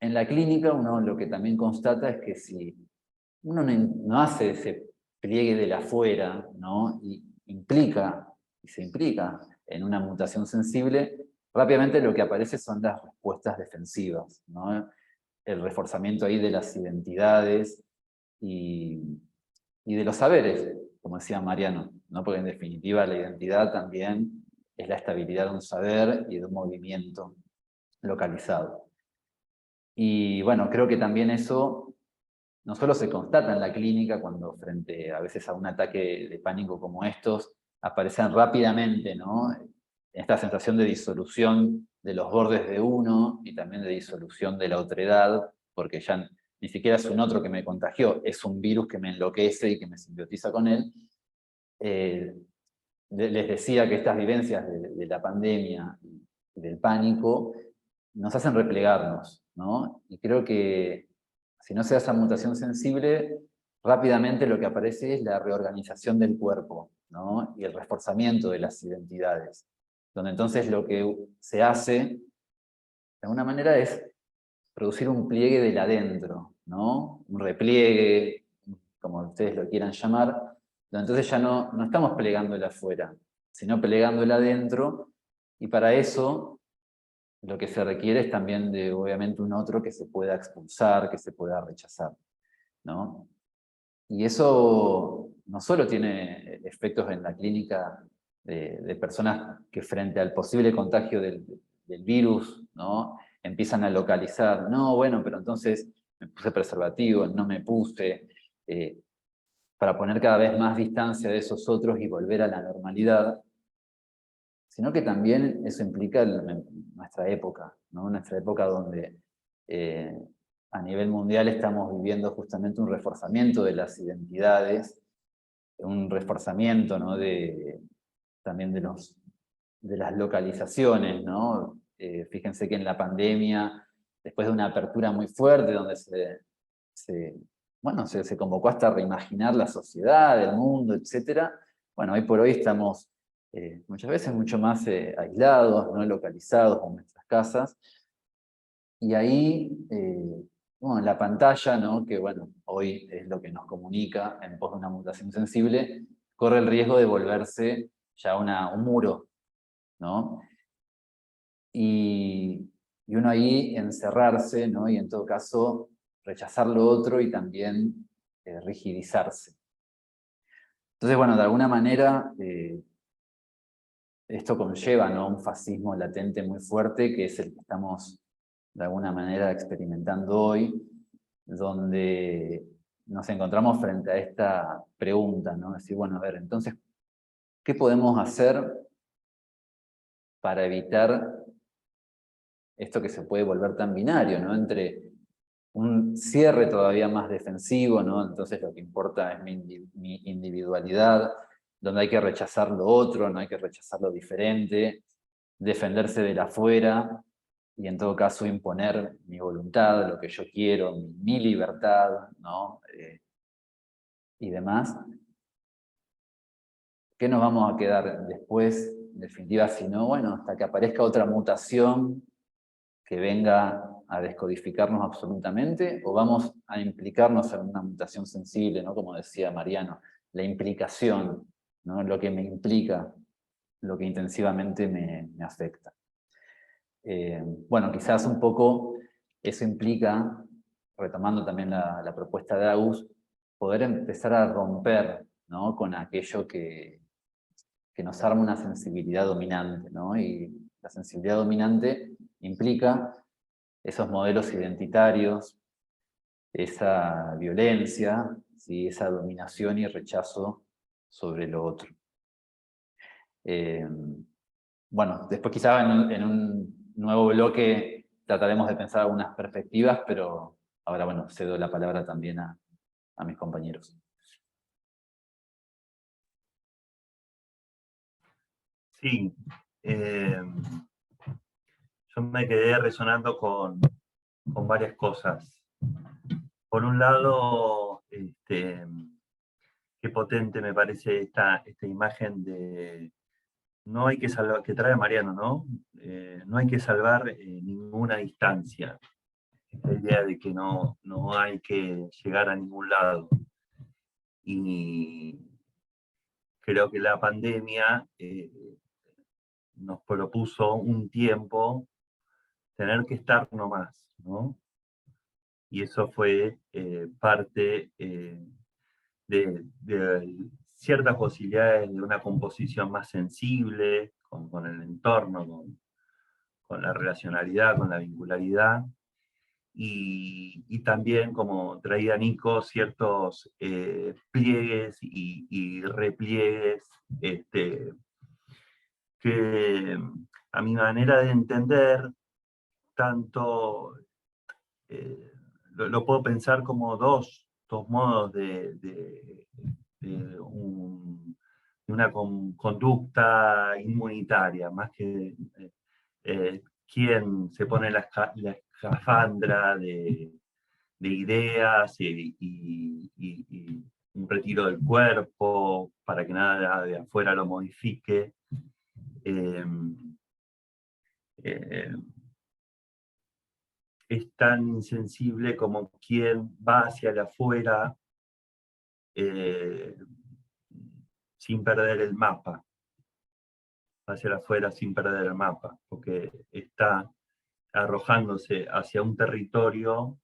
en la clínica uno lo que también constata es que si uno no hace ese pliegue del afuera, ¿no? Y se implica en una mutación sensible, rápidamente lo que aparece son las respuestas defensivas, ¿no? El reforzamiento ahí de las identidades y de los saberes, como decía Mariano, ¿no? Porque en definitiva la identidad también es la estabilidad de un saber y de un movimiento localizado. Y bueno, creo que también eso no solo se constata en la clínica cuando frente a veces a un ataque de pánico como estos, aparecen rápidamente, ¿no? Esta sensación de disolución de los bordes de uno y también de disolución de la otredad, porque ya ni siquiera es un otro que me contagió, es un virus que me enloquece y que me simbiotiza con él. Les decía que estas vivencias de la pandemia y del pánico nos hacen replegarnos, ¿no? Y creo que si no se da esa mutación sensible, rápidamente lo que aparece es la reorganización del cuerpo, ¿no? Y el reforzamiento de las identidades, donde entonces lo que se hace, de alguna manera, es producir un pliegue del adentro, ¿no? Un repliegue, como ustedes lo quieran llamar, donde entonces ya no estamos plegando el afuera, sino plegando el adentro, y para eso lo que se requiere es también de, obviamente, un otro que se pueda expulsar, que se pueda rechazar, ¿no? Y eso no solo tiene efectos en la clínica de personas que frente al posible contagio del virus, ¿no? Empiezan a localizar, no, bueno, pero entonces me puse preservativo, no me puse, para poner cada vez más distancia de esos otros y volver a la normalidad, sino que también eso implica nuestra época, ¿no? Nuestra época donde a nivel mundial estamos viviendo justamente un reforzamiento de las identidades, un reforzamiento, ¿no? También de las localizaciones, ¿no? Fíjense que en la pandemia, después de una apertura muy fuerte, donde se convocó hasta a reimaginar la sociedad, el mundo, etc. Bueno, hoy por hoy estamos muchas veces mucho más aislados, ¿no? Localizados en nuestras casas. Y ahí, bueno, la pantalla, ¿no? Que bueno, hoy es lo que nos comunica en pos de una mutación sensible, corre el riesgo de volverse ya un muro, ¿no? Y uno ahí encerrarse, ¿no? Y en todo caso rechazar lo otro y también rigidizarse. Entonces, bueno, de alguna manera esto conlleva, ¿no? Un fascismo latente muy fuerte, que es el que estamos de alguna manera experimentando hoy, donde nos encontramos frente a esta pregunta, ¿no? Decir, bueno, a ver, entonces, ¿qué podemos hacer para evitar esto que se puede volver tan binario, ¿no? Entre un cierre todavía más defensivo, ¿no? Entonces lo que importa es mi individualidad, donde hay que rechazar lo otro, no hay que rechazar lo diferente, defenderse del afuera, y en todo caso imponer mi voluntad, lo que yo quiero, mi libertad, ¿no? Y demás. ¿Qué nos vamos a quedar después, en definitiva, si no? Bueno, hasta que aparezca otra mutación que venga a descodificarnos absolutamente, o vamos a implicarnos en una mutación sensible, ¿no? Como decía Mariano, la implicación, ¿no? Lo que me implica, lo que intensivamente me afecta. Bueno, quizás un poco eso implica, retomando también la propuesta de Agus, poder empezar a romper, ¿no? Con aquello que nos arma una sensibilidad dominante, ¿no? Y la sensibilidad dominante implica esos modelos identitarios, esa violencia, ¿sí? Esa dominación y rechazo sobre lo otro. Bueno, después quizás en un nuevo bloque trataremos de pensar algunas perspectivas, pero ahora, bueno, cedo la palabra también a mis compañeros. Sí, yo me quedé resonando con varias cosas. Por un lado, qué potente me parece esta imagen de no hay que salvar, que trae Mariano, ¿no? No hay que salvar ninguna distancia. La idea de que no hay que llegar a ningún lado. Y creo que la pandemia nos propuso un tiempo tener que estar nomás, ¿no? Y eso fue parte de ciertas posibilidades de una composición más sensible con el entorno, con la relacionalidad, con la vincularidad, y también, como traía Nico, ciertos pliegues y repliegues que a mi manera de entender, tanto lo puedo pensar como dos modos de una conducta inmunitaria, más que quien se pone la escafandra de ideas y un retiro del cuerpo para que nada de afuera lo modifique. Es tan insensible como quien va hacia el afuera sin perder el mapa. Va hacia el afuera sin perder el mapa, porque está arrojándose hacia un territorio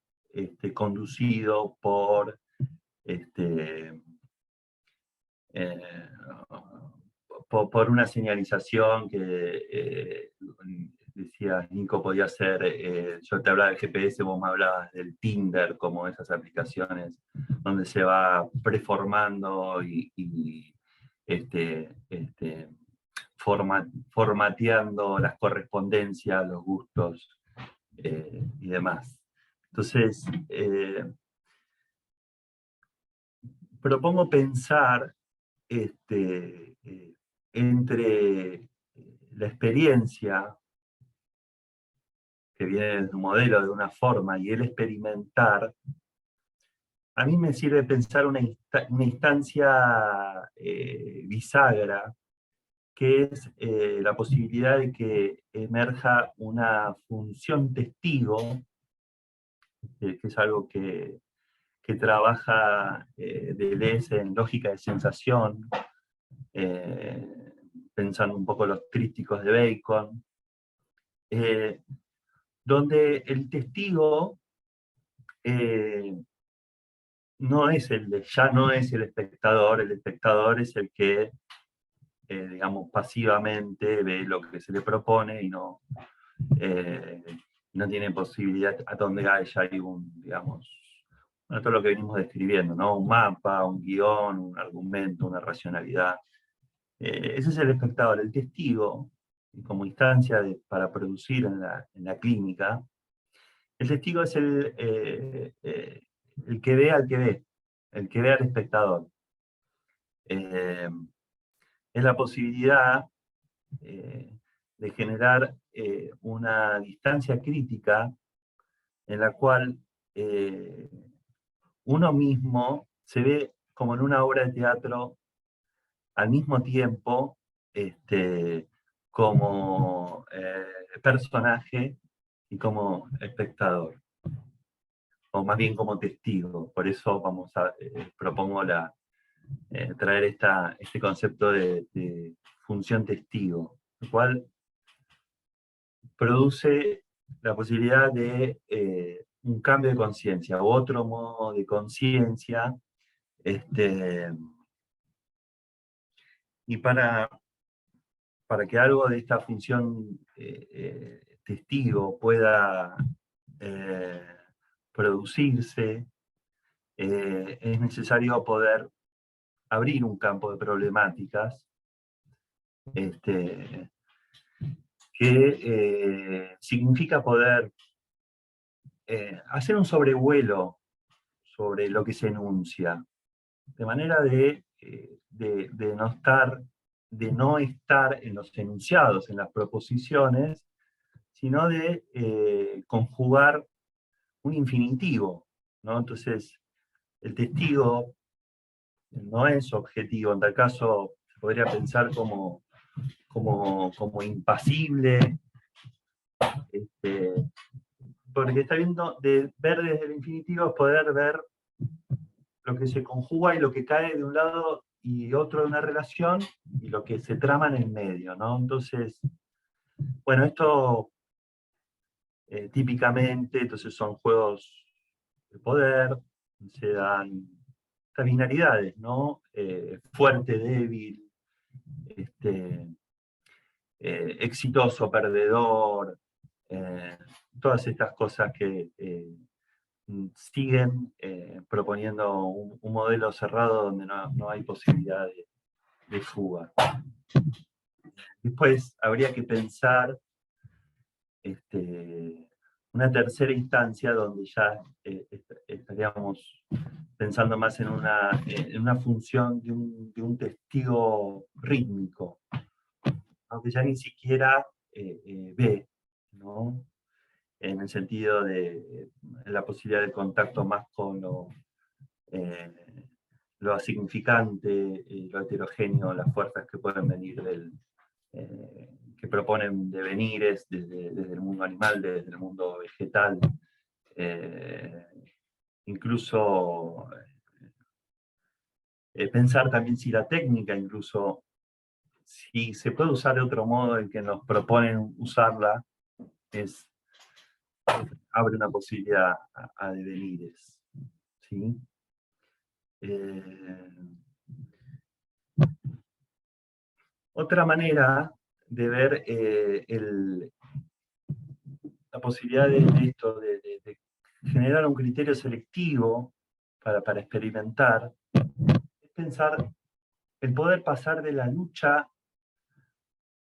conducido por por una señalización que decía Nico podía ser, yo te hablaba del GPS, vos me hablabas del Tinder, como esas aplicaciones donde se va preformando y formateando las correspondencias, los gustos y demás. Entonces, propongo pensar entre la experiencia, que viene de un modelo de una forma, y el experimentar, a mí me sirve pensar una instancia bisagra, que es la posibilidad de que emerja una función testigo, que es algo que trabaja Deleuze en lógica de sensación, pensando un poco los trípticos de Bacon, donde el testigo ya no es el espectador es el que, digamos, pasivamente ve lo que se le propone y no tiene posibilidad a donde ya hay digamos, todo lo que venimos describiendo, ¿no? Un mapa, un guión, un argumento, una racionalidad. Ese es el espectador. El testigo, como instancia para producir en la clínica, el testigo es el que ve al que ve, el que ve al espectador. Es la posibilidad de generar una distancia crítica en la cual uno mismo se ve como en una obra de teatro al mismo tiempo como personaje y como espectador, o más bien como testigo. Por eso propongo traer este concepto de función testigo, el cual produce la posibilidad de un cambio de conciencia, u otro modo de conciencia, y para que algo de esta función testigo pueda producirse, es necesario poder abrir un campo de problemáticas que significa poder hacer un sobrevuelo sobre lo que se enuncia, de manera de no estar en los enunciados, en las proposiciones, sino de conjugar un infinitivo, ¿no? Entonces, el testigo no es objetivo, en tal caso se podría pensar como impasible, porque está viendo, ver desde el infinitivo es poder ver lo que se conjuga y lo que cae de un lado y otro de una relación, y lo que se trama en el medio, ¿no? Entonces, bueno, esto típicamente, entonces son juegos de poder, se dan estas binaridades, ¿no? Fuerte, débil, exitoso, perdedor, todas estas cosas que siguen proponiendo un modelo cerrado donde no hay posibilidad de fuga. Después habría que pensar una tercera instancia donde ya estaríamos pensando más en una función de un testigo rítmico, aunque ya ni siquiera ve, ¿no? En el sentido de la posibilidad de contacto más con lo asignificante, lo heterogéneo, las fuerzas que pueden venir que proponen devenires desde el mundo animal, desde el mundo vegetal, incluso pensar también si la técnica, incluso si se puede usar de otro modo en que nos proponen usarla, abre una posibilidad a devenires, ¿sí? Otra manera de ver la posibilidad de esto, de generar un criterio selectivo para experimentar, es pensar el poder pasar de la lucha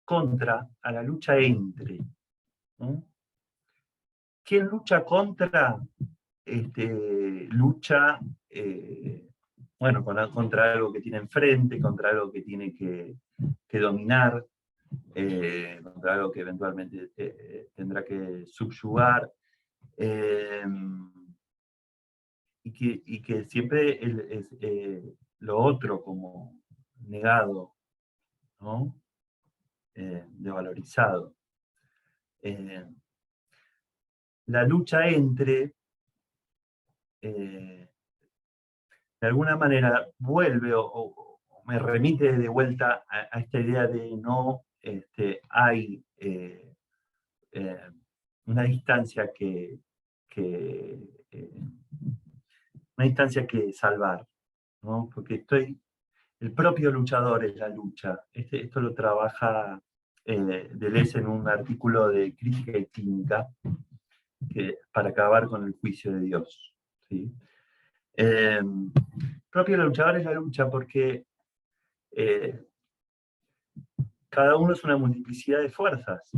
contra a la lucha entre, ¿no? ¿Quién lucha contra? Lucha bueno, contra algo que tiene enfrente, contra algo que tiene que dominar, contra algo que eventualmente tendrá que subyugar, y que siempre es lo otro como negado, ¿no? Devalorizado. La lucha entre, de alguna manera, vuelve o me remite de vuelta a esta idea de no hay una distancia una distancia que salvar, ¿no? Porque el propio luchador es la lucha. Esto lo trabaja Deleuze en un artículo de Crítica y Clínica, para acabar con el juicio de Dios, ¿sí? Propio luchador es la lucha porque cada uno es una multiplicidad de fuerzas.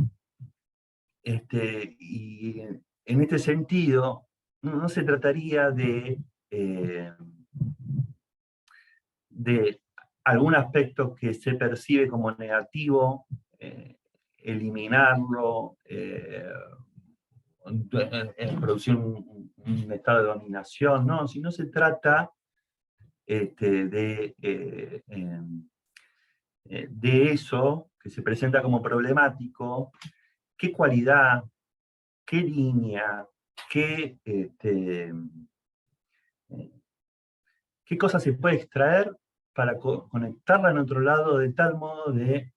Y en este sentido, no se trataría de algún aspecto que se percibe como negativo, eliminarlo, producir un estado de dominación, no, sino se trata de eso que se presenta como problemático, qué cualidad, qué línea, qué cosa se puede extraer para conectarla en otro lado de tal modo de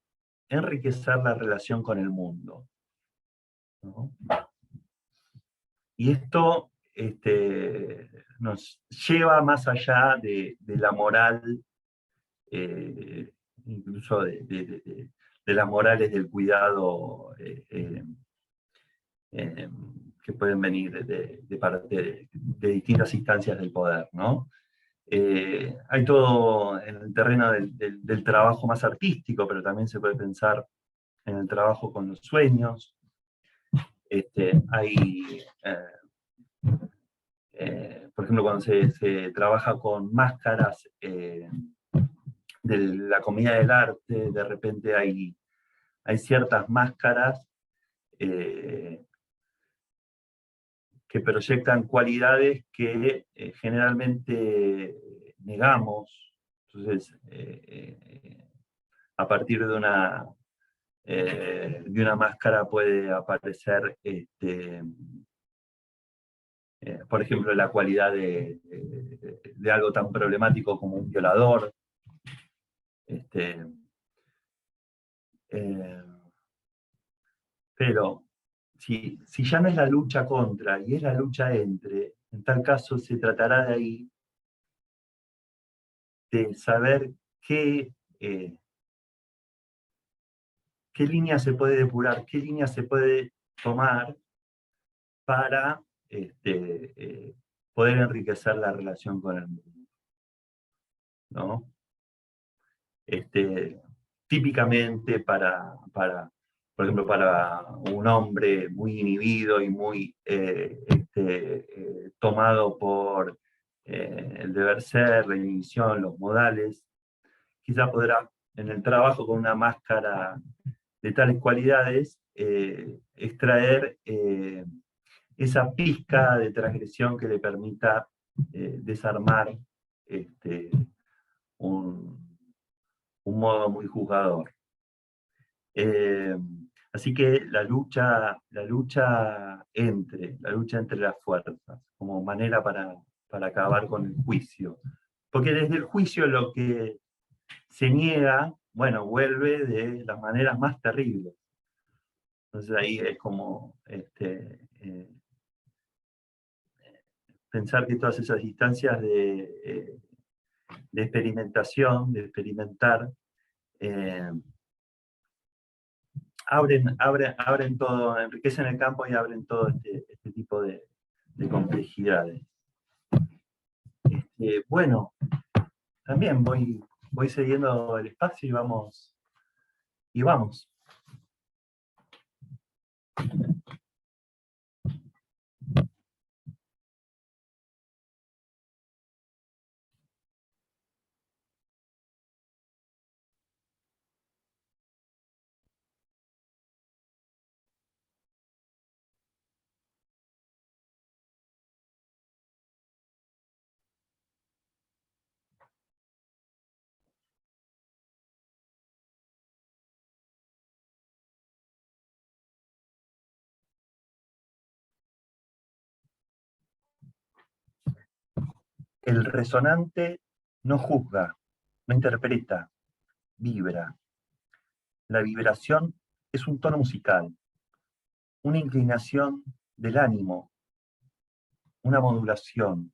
enriquecer la relación con el mundo, ¿no? Y esto nos lleva más allá de la moral, incluso de las morales del cuidado, que pueden venir de parte de distintas instancias del poder, ¿no? Hay todo en el terreno del trabajo más artístico, pero también se puede pensar en el trabajo con los sueños. Hay, por ejemplo, cuando se trabaja con máscaras de la comedia del arte, de repente hay ciertas máscaras que proyectan cualidades que generalmente negamos. Entonces, a partir de una máscara puede aparecer, por ejemplo, la cualidad de algo tan problemático como un violador. Pero si ya no es la lucha contra y es la lucha entre, en tal caso se tratará de ahí de saber qué línea se puede depurar, qué línea se puede tomar para poder enriquecer la relación con el mundo, ¿no? Típicamente por ejemplo, para un hombre muy inhibido y muy tomado por el deber ser, la inhibición, los modales, quizá podrá, en el trabajo con una máscara de tales cualidades, extraer esa pizca de transgresión que le permita desarmar un modo muy juzgador. Así que la lucha entre las fuerzas, como manera para acabar con el juicio. Porque desde el juicio lo que se niega, bueno, vuelve de las maneras más terribles. Entonces ahí es como pensar que todas esas instancias de experimentación, de experimentar, abren todo, enriquecen el campo y abren todo este tipo de complejidades. Bueno, también voy siguiendo el espacio y vamos. El resonante no juzga, no interpreta, vibra. La vibración es un tono musical, una inclinación del ánimo, una modulación,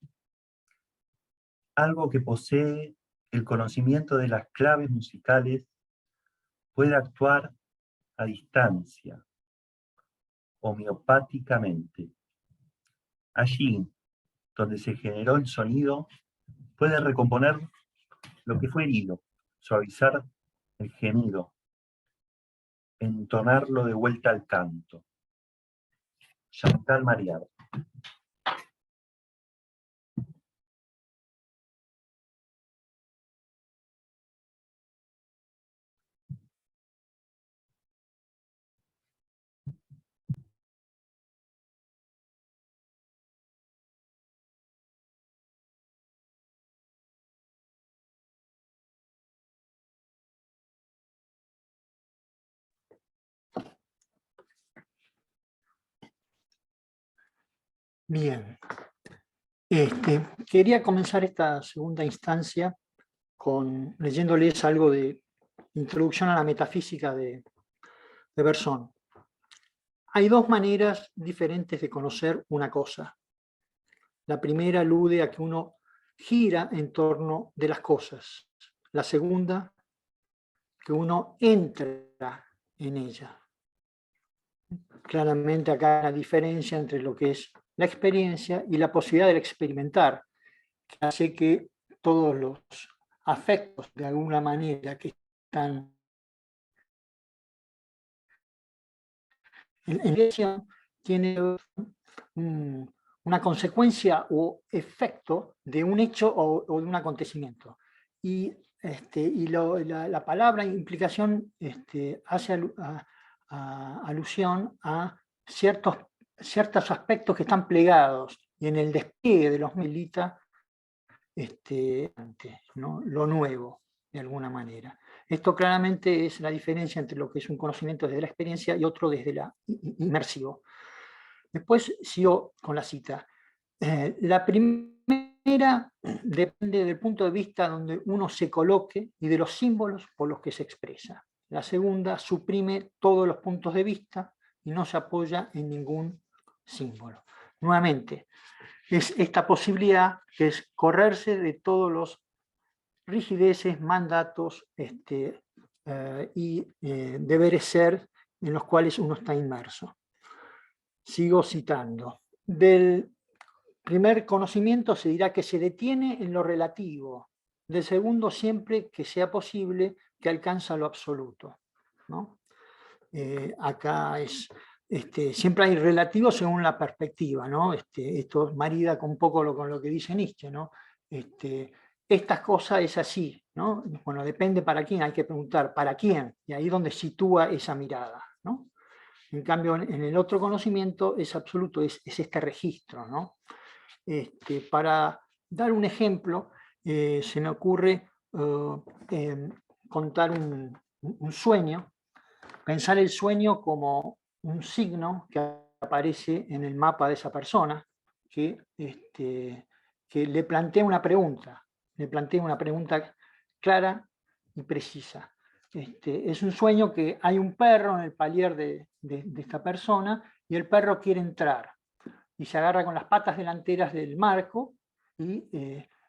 algo que posee el conocimiento de las claves musicales, puede actuar a distancia, homeopáticamente. Allí, donde se generó el sonido, puede recomponer lo que fue herido, suavizar el gemido, entonarlo de vuelta al canto. Chantal Marial. Bien. Quería comenzar esta segunda instancia leyéndoles algo de introducción a la metafísica de Bersón. Hay dos maneras diferentes de conocer una cosa. La primera alude a que uno gira en torno de las cosas. La segunda, que uno entra en ella. Claramente acá hay una diferencia entre lo que es la experiencia y la posibilidad de experimentar, que hace que todos los afectos, de alguna manera, que están en elección, tienen una consecuencia o efecto de un hecho o de un acontecimiento. Y la palabra implicación hace alusión a ciertos aspectos que están plegados, y en el despliegue de los milita ¿no? Lo nuevo, de alguna manera. Esto claramente es la diferencia entre lo que es un conocimiento desde la experiencia y otro desde la inmersivo. Después sigo con la cita. La primera depende del punto de vista donde uno se coloque y de los símbolos por los que se expresa. La segunda suprime todos los puntos de vista y no se apoya en ningún símbolo. Nuevamente, es esta posibilidad que es correrse de todos los rigideces, mandatos y deberes ser en los cuales uno está inmerso. Sigo citando. Del primer conocimiento se dirá que se detiene en lo relativo. Del segundo, siempre que sea posible, que alcanza lo absoluto, ¿no? Acá es... siempre hay relativo según la perspectiva, ¿no? Esto marida con un poco con lo que dice Nietzsche, ¿no? Estas cosas es así, ¿no? Bueno, depende para quién, hay que preguntar para quién, y ahí es donde sitúa esa mirada, ¿no? En cambio, en el otro conocimiento es absoluto, es este registro, ¿no? Para dar un ejemplo, se me ocurre contar un sueño, pensar el sueño como un signo que aparece en el mapa de esa persona, que le plantea una pregunta clara y precisa. Es un sueño que hay un perro en el palier de esta persona y el perro quiere entrar y se agarra con las patas delanteras del marco y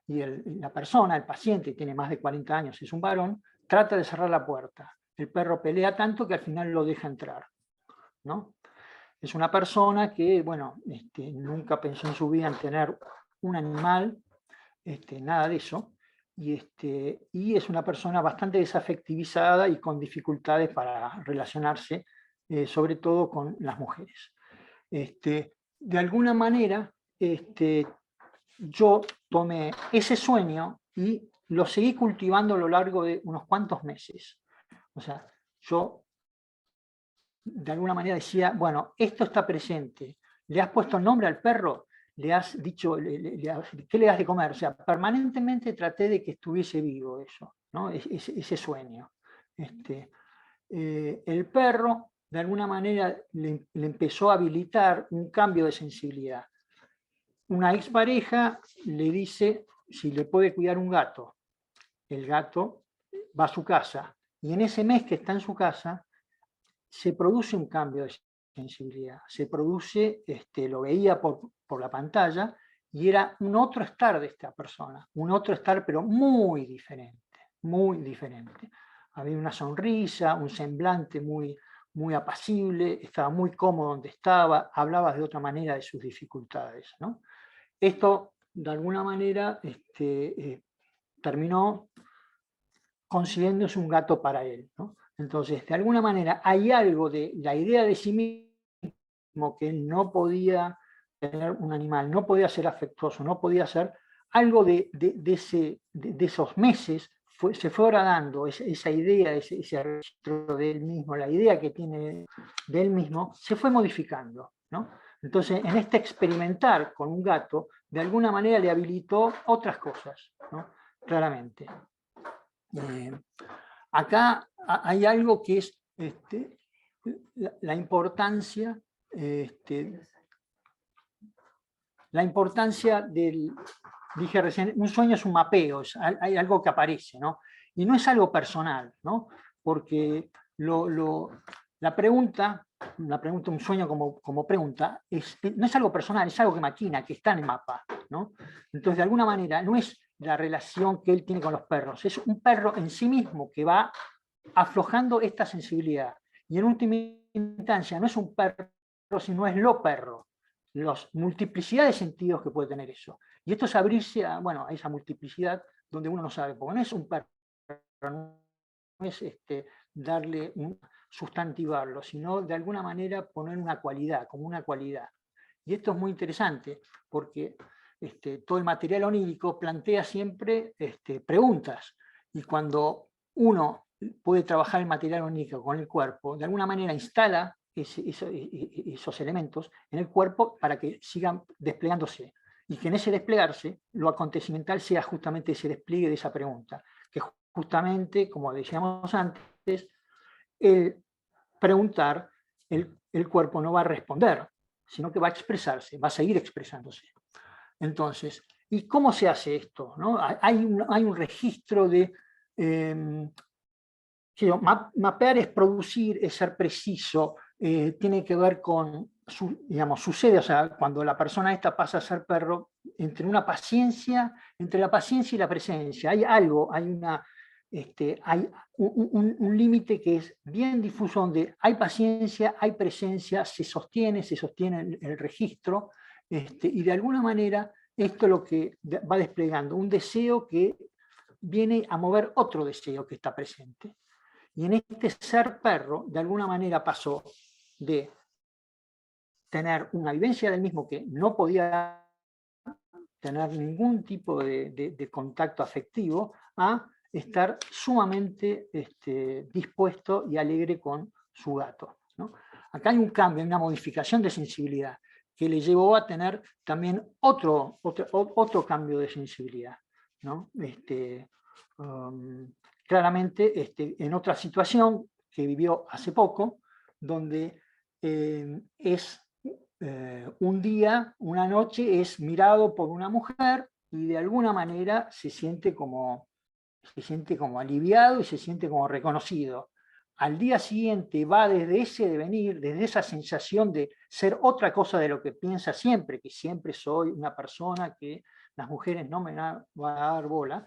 la persona, el paciente, tiene más de 40 años, es un varón, trata de cerrar la puerta. El perro pelea tanto que al final lo deja entrar, ¿no? Es una persona que, bueno, nunca pensó en su vida en tener un animal, nada de eso, y es una persona bastante desafectivizada y con dificultades para relacionarse, sobre todo con las mujeres. De alguna manera, yo tomé ese sueño y lo seguí cultivando a lo largo de unos cuantos meses. O sea, yo de alguna manera decía, bueno, esto está presente, le has puesto nombre al perro, le has dicho, ¿qué le das de comer? O sea, permanentemente traté de que estuviese vivo eso, ¿no? Ese sueño. El perro, de alguna manera, le empezó a habilitar un cambio de sensibilidad. Una expareja le dice si le puede cuidar un gato, el gato va a su casa, y en ese mes que está en su casa, se produce un cambio de sensibilidad, se produce, lo veía por la pantalla, y era un otro estar de esta persona, un otro estar pero muy diferente, muy diferente. Había una sonrisa, un semblante muy apacible, estaba muy cómodo donde estaba, hablaba de otra manera de sus dificultades, ¿no? Esto, de alguna manera, terminó consiguiéndose un gato para él, ¿no? Entonces, de alguna manera, hay algo de la idea de sí mismo que él no podía tener un animal, no podía ser afectuoso, no podía ser algo de esos meses, se fue horadando esa idea, ese registro de él mismo, la idea que tiene de él mismo, se fue modificando, ¿no? Entonces, en este experimentar con un gato, de alguna manera le habilitó otras cosas, ¿no? Claramente. Acá hay algo que es la importancia, del, dije recién, un sueño es un mapeo, hay algo que aparece, ¿no? Y no es algo personal, ¿no? Porque la pregunta, un sueño como pregunta, no es algo personal, es algo que maquina, que está en el mapa, ¿no? Entonces, de alguna manera, no es la relación que él tiene con los perros, es un perro en sí mismo que va aflojando esta sensibilidad. Y en última instancia, no es un perro, sino es lo perro, las multiplicidad de sentidos que puede tener eso. Y esto es abrirse a esa multiplicidad donde uno no sabe, porque no es un perro, no es darle sustantivarlo, sino de alguna manera poner una cualidad, como una cualidad. Y esto es muy interesante, porque todo el material onírico plantea siempre preguntas, y cuando uno puede trabajar el material onírico con el cuerpo, de alguna manera instala esos elementos en el cuerpo para que sigan desplegándose, y que en ese desplegarse lo acontecimental sea justamente ese despliegue de esa pregunta, que justamente, como decíamos antes, el preguntar, el cuerpo no va a responder, sino que va a expresarse, va a seguir expresándose. Entonces, ¿y cómo se hace esto? ¿No? Hay un registro de... mapear es producir, es ser preciso, tiene que ver con, sucede, o sea, cuando la persona esta pasa a ser perro, entre la paciencia y la presencia, hay algo, hay un límite que es bien difuso, donde hay paciencia, hay presencia, se sostiene el registro, y de alguna manera esto es lo que va desplegando, un deseo que viene a mover otro deseo que está presente. Y en este ser perro, de alguna manera pasó de tener una vivencia del mismo que no podía tener ningún tipo de contacto afectivo, a estar sumamente dispuesto y alegre con su gato, ¿no? Acá hay un cambio, una modificación de sensibilidad que le llevó a tener también otro cambio de sensibilidad, ¿no? Claramente en otra situación que vivió hace poco, donde un día, una noche, es mirado por una mujer y de alguna manera se siente como aliviado y se siente como reconocido. Al día siguiente va desde ese devenir, desde esa sensación de ser otra cosa de lo que piensa siempre, que siempre soy una persona que las mujeres no me van a dar bola,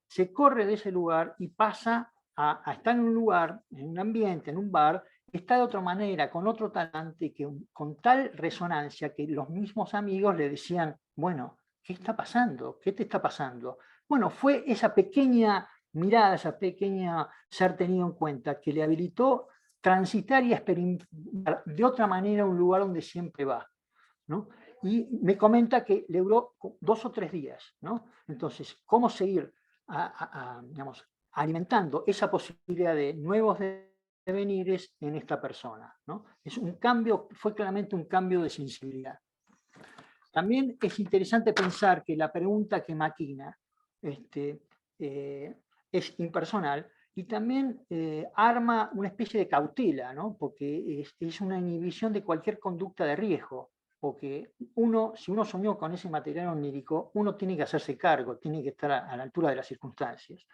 se corre de ese lugar y pasa a estar en un lugar, en un ambiente, en un bar, está de otra manera, con otro talante, con tal resonancia que los mismos amigos le decían, bueno, ¿qué está pasando? ¿Qué te está pasando? Bueno, fue esa pequeña mirada, esa pequeña ser tenido en cuenta que le habilitó transitar y experimentar de otra manera un lugar donde siempre va, ¿no? Y me comenta que le duró 2 o 3 días, ¿no? Entonces, ¿cómo seguir digamos, alimentando esa posibilidad de nuevos devenires en esta persona, ¿no? Es un cambio, fue claramente un cambio de sensibilidad. También es interesante pensar que la pregunta que maquina es impersonal y también arma una especie de cautela, ¿no? Porque es una inhibición de cualquier conducta de riesgo. porque si uno soñó con ese material onírico, uno tiene que hacerse cargo, tiene que estar a la altura de las circunstancias.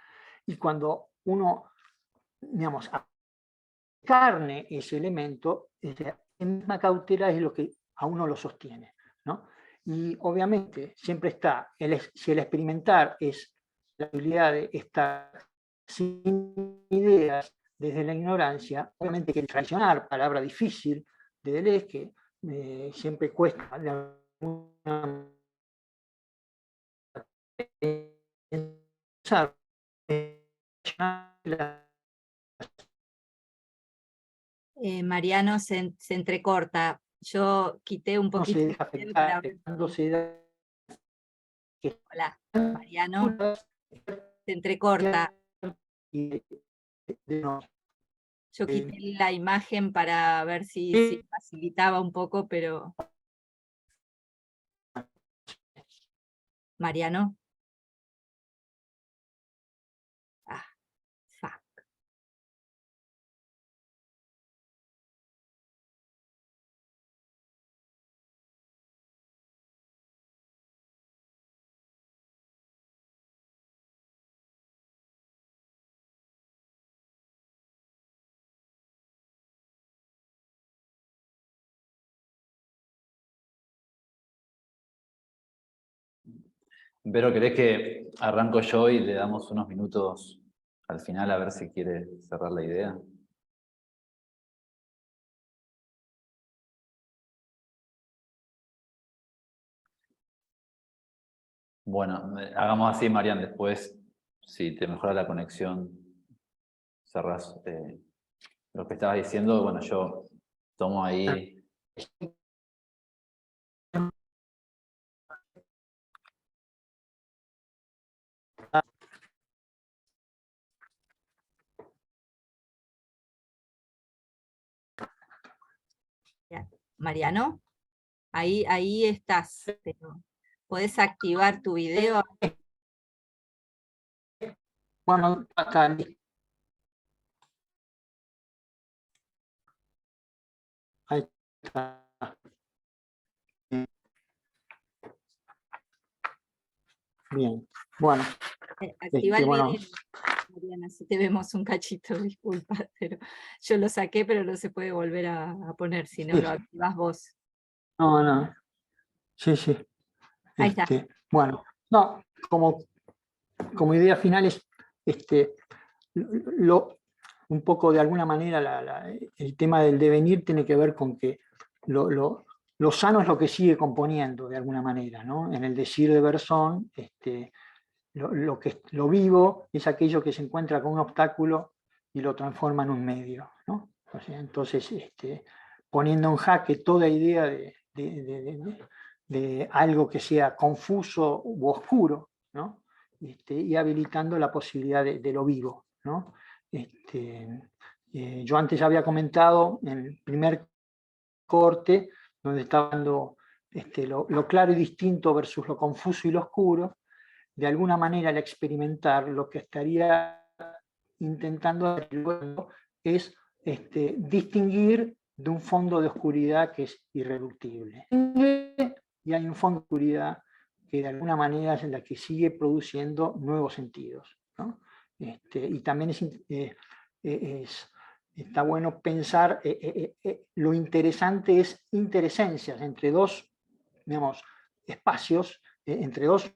Y cuando uno, digamos, carne ese elemento, la misma cautela es lo que a uno lo sostiene, ¿no? Y obviamente siempre está, si el experimentar es la habilidad de estar sin ideas desde la ignorancia, obviamente que el traicionar, palabra difícil de Deleuze, que siempre cuesta de alguna pensar, Mariano, se entrecorta. Yo quité un no poquito se el deja video para afectar, ver. cuando se da Hola, Mariano, se entrecorta. y no, Yo quité la imagen para ver si facilitaba un poco, pero... Mariano. Ah, fuck. Vero, ¿querés que arranco yo y le damos unos minutos al final a ver si quiere cerrar la idea? Bueno, hagamos así, Marian, después, si te mejora la conexión, cerrás lo que estabas diciendo. Bueno, yo tomo ahí... Mariano, ahí estás, pero podés activar tu video. bueno, acá ahí está. Bien, bueno. Activa el bueno, video, Mariana, si te vemos un cachito, disculpa, pero yo lo saqué, pero no se puede volver a poner, si no sí. lo activás vos. No, sí, sí. Ahí está. Bueno, no, como idea final es un poco de alguna manera el tema del devenir tiene que ver con que lo sano es lo que sigue componiendo de alguna manera, ¿no? En el decir de Bersón, lo vivo es aquello que se encuentra con un obstáculo y lo transforma en un medio, ¿no? O sea, entonces, poniendo en jaque toda idea de algo que sea confuso u oscuro, ¿no? Y habilitando la posibilidad de lo vivo, ¿no? Yo antes ya había comentado en el primer corte, donde estaba dando lo claro y distinto versus lo confuso y lo oscuro. De alguna manera, al experimentar, lo que estaría intentando es distinguir de un fondo de oscuridad que es irreductible. Y hay un fondo de oscuridad que de alguna manera es la que sigue produciendo nuevos sentidos, ¿no? Y también está bueno pensar, lo interesante es interesencias entre dos, digamos, espacios, entre dos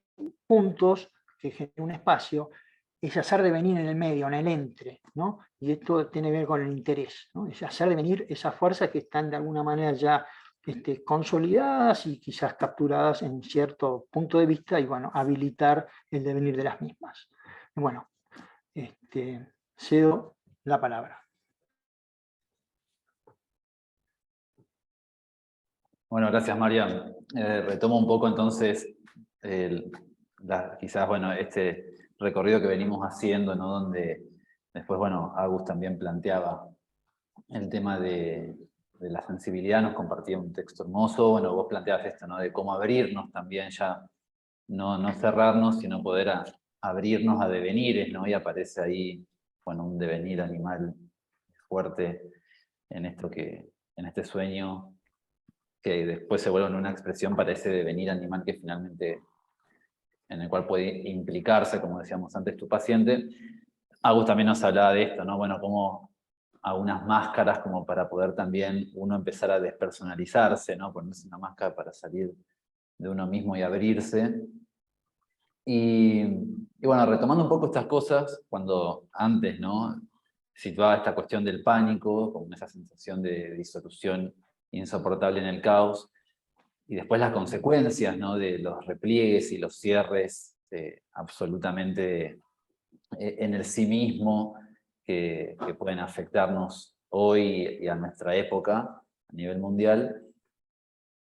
puntos que generan un espacio, es hacer devenir en el medio, en el entre, ¿no? Y esto tiene que ver con el interés, ¿no? Es hacer devenir esas fuerzas que están de alguna manera ya consolidadas y quizás capturadas en cierto punto de vista y, bueno, habilitar el devenir de las mismas. Bueno, cedo la palabra. Bueno, gracias, Marian. Retomo un poco entonces quizás, bueno, este recorrido que venimos haciendo, ¿no? Donde después, bueno, Agus también planteaba el tema de la sensibilidad, nos compartía un texto hermoso. Bueno, vos planteabas esto, ¿no? De cómo abrirnos también ya, no cerrarnos, sino poder abrirnos a devenires, ¿no? Y aparece ahí, bueno, un devenir animal fuerte en este sueño que después se vuelven una expresión para ese devenir animal que finalmente, en el cual puede implicarse, como decíamos antes, tu paciente. Agus también nos hablaba de esto, ¿no? Bueno, como algunas máscaras como para poder también uno empezar a despersonalizarse, ¿no? Ponerse una máscara para salir de uno mismo y abrirse. Y bueno, retomando un poco estas cosas, cuando antes, ¿no?, situaba esta cuestión del pánico, como esa sensación de disolución insoportable en el caos, y después las consecuencias, ¿no?, de los repliegues y los cierres absolutamente en el sí mismo, que pueden afectarnos hoy y a nuestra época a nivel mundial.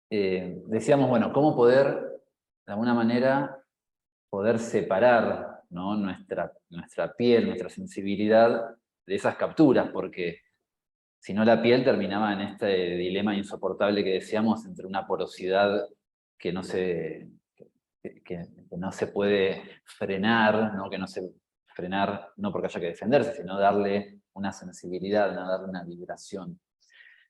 Decíamos, bueno, cómo poder, de alguna manera, poder separar, ¿no?, nuestra piel, nuestra sensibilidad de esas capturas, porque si no la piel terminaba en este dilema insoportable que decíamos entre una porosidad que no se puede frenar, ¿no?, que no se frenar no porque haya que defenderse, sino darle una sensibilidad, ¿no?, darle una vibración.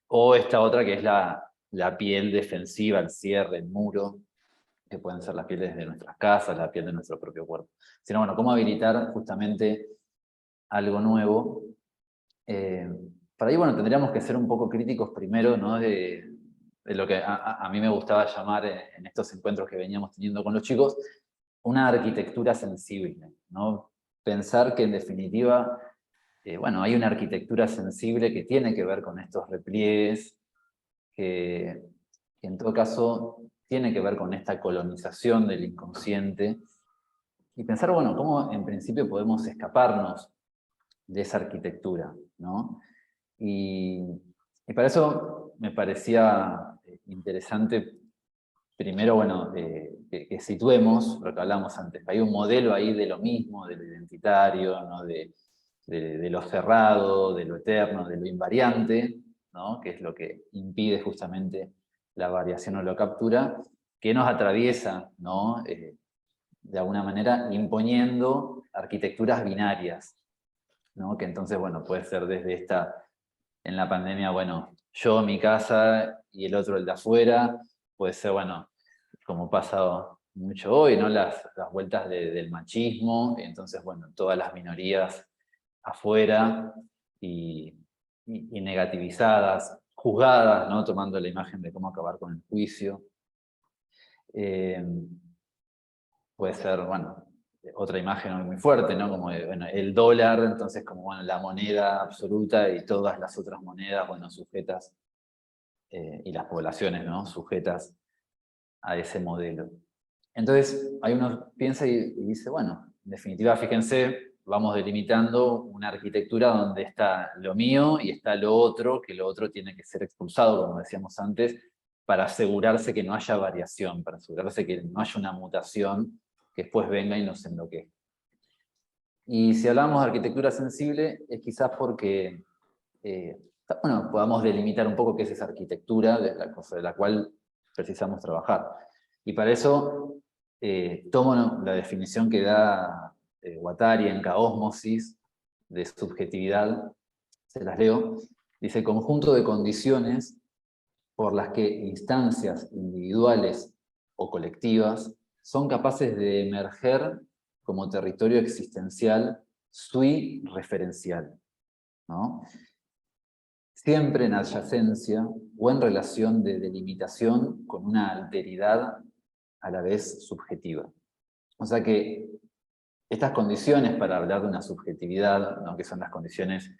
O esta otra que es la piel defensiva, el cierre, el muro, que pueden ser las pieles de nuestras casas, la piel de nuestro propio cuerpo. Sino, bueno, cómo habilitar justamente algo nuevo. Para ahí, bueno, tendríamos que ser un poco críticos primero, ¿no?, de lo que a mí me gustaba llamar en estos encuentros que veníamos teniendo con los chicos, una arquitectura sensible, ¿no? Pensar que en definitiva, bueno, hay una arquitectura sensible que tiene que ver con estos repliegues, que en todo caso tiene que ver con esta colonización del inconsciente, y pensar, bueno, cómo en principio podemos escaparnos de esa arquitectura, ¿no? Y para eso me parecía interesante, primero, bueno, que situemos lo que hablamos antes. Hay un modelo ahí de lo mismo, de lo identitario, ¿no?, de lo cerrado, de lo eterno, de lo invariante, ¿no?, que es lo que impide justamente la variación o la captura, que nos atraviesa, ¿no?, de alguna manera imponiendo arquitecturas binarias, ¿no?, que entonces, bueno, puede ser desde esta, en la pandemia, bueno, yo, mi casa, y el otro, el de afuera. Puede ser, bueno, como pasa mucho hoy, ¿no?, las vueltas del machismo, y entonces, bueno, todas las minorías afuera, y negativizadas, juzgadas, ¿no?, tomando la imagen de cómo acabar con el juicio. Puede ser, bueno, otra imagen muy fuerte, ¿no?, como bueno, el dólar, entonces como, bueno, la moneda absoluta y todas las otras monedas, bueno, sujetas, y las poblaciones, ¿no?, sujetas a ese modelo. Entonces, ahí uno piensa y dice, bueno, en definitiva, fíjense, vamos delimitando una arquitectura donde está lo mío y está lo otro, que lo otro tiene que ser expulsado, como decíamos antes, para asegurarse que no haya variación, para asegurarse que no haya una mutación que después venga y nos enloquezca. Y si hablamos de arquitectura sensible, es quizás porque, bueno, podamos delimitar un poco qué es esa arquitectura de la cual precisamos trabajar. Y para eso tomo la definición que da Guattari en Caósmosis de subjetividad, se las leo. Dice: conjunto de condiciones por las que instancias individuales o colectivas son capaces de emerger como territorio existencial sui referencial, ¿no?, siempre en adyacencia o en relación de delimitación con una alteridad a la vez subjetiva. O sea que estas condiciones para hablar de una subjetividad, ¿no?, que son las condiciones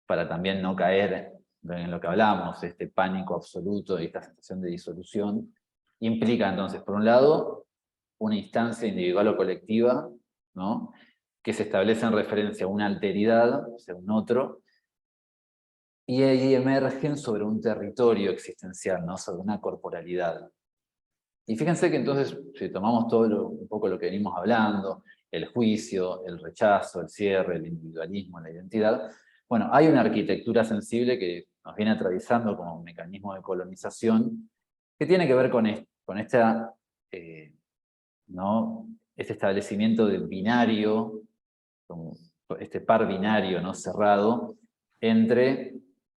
para también no caer en lo que hablamos, este pánico absoluto y esta sensación de disolución, implica entonces, por un lado, una instancia individual o colectiva, ¿no?, que se establece en referencia a una alteridad, o sea, un otro, y ahí emergen sobre un territorio existencial, ¿no?, sobre una corporalidad. Y fíjense que entonces, si tomamos todo un poco lo que venimos hablando, el juicio, el rechazo, el cierre, el individualismo, la identidad, bueno, hay una arquitectura sensible que nos viene atravesando como un mecanismo de colonización que tiene que ver con esta, ¿no?, este establecimiento de binario, este par binario, ¿no?, cerrado, entre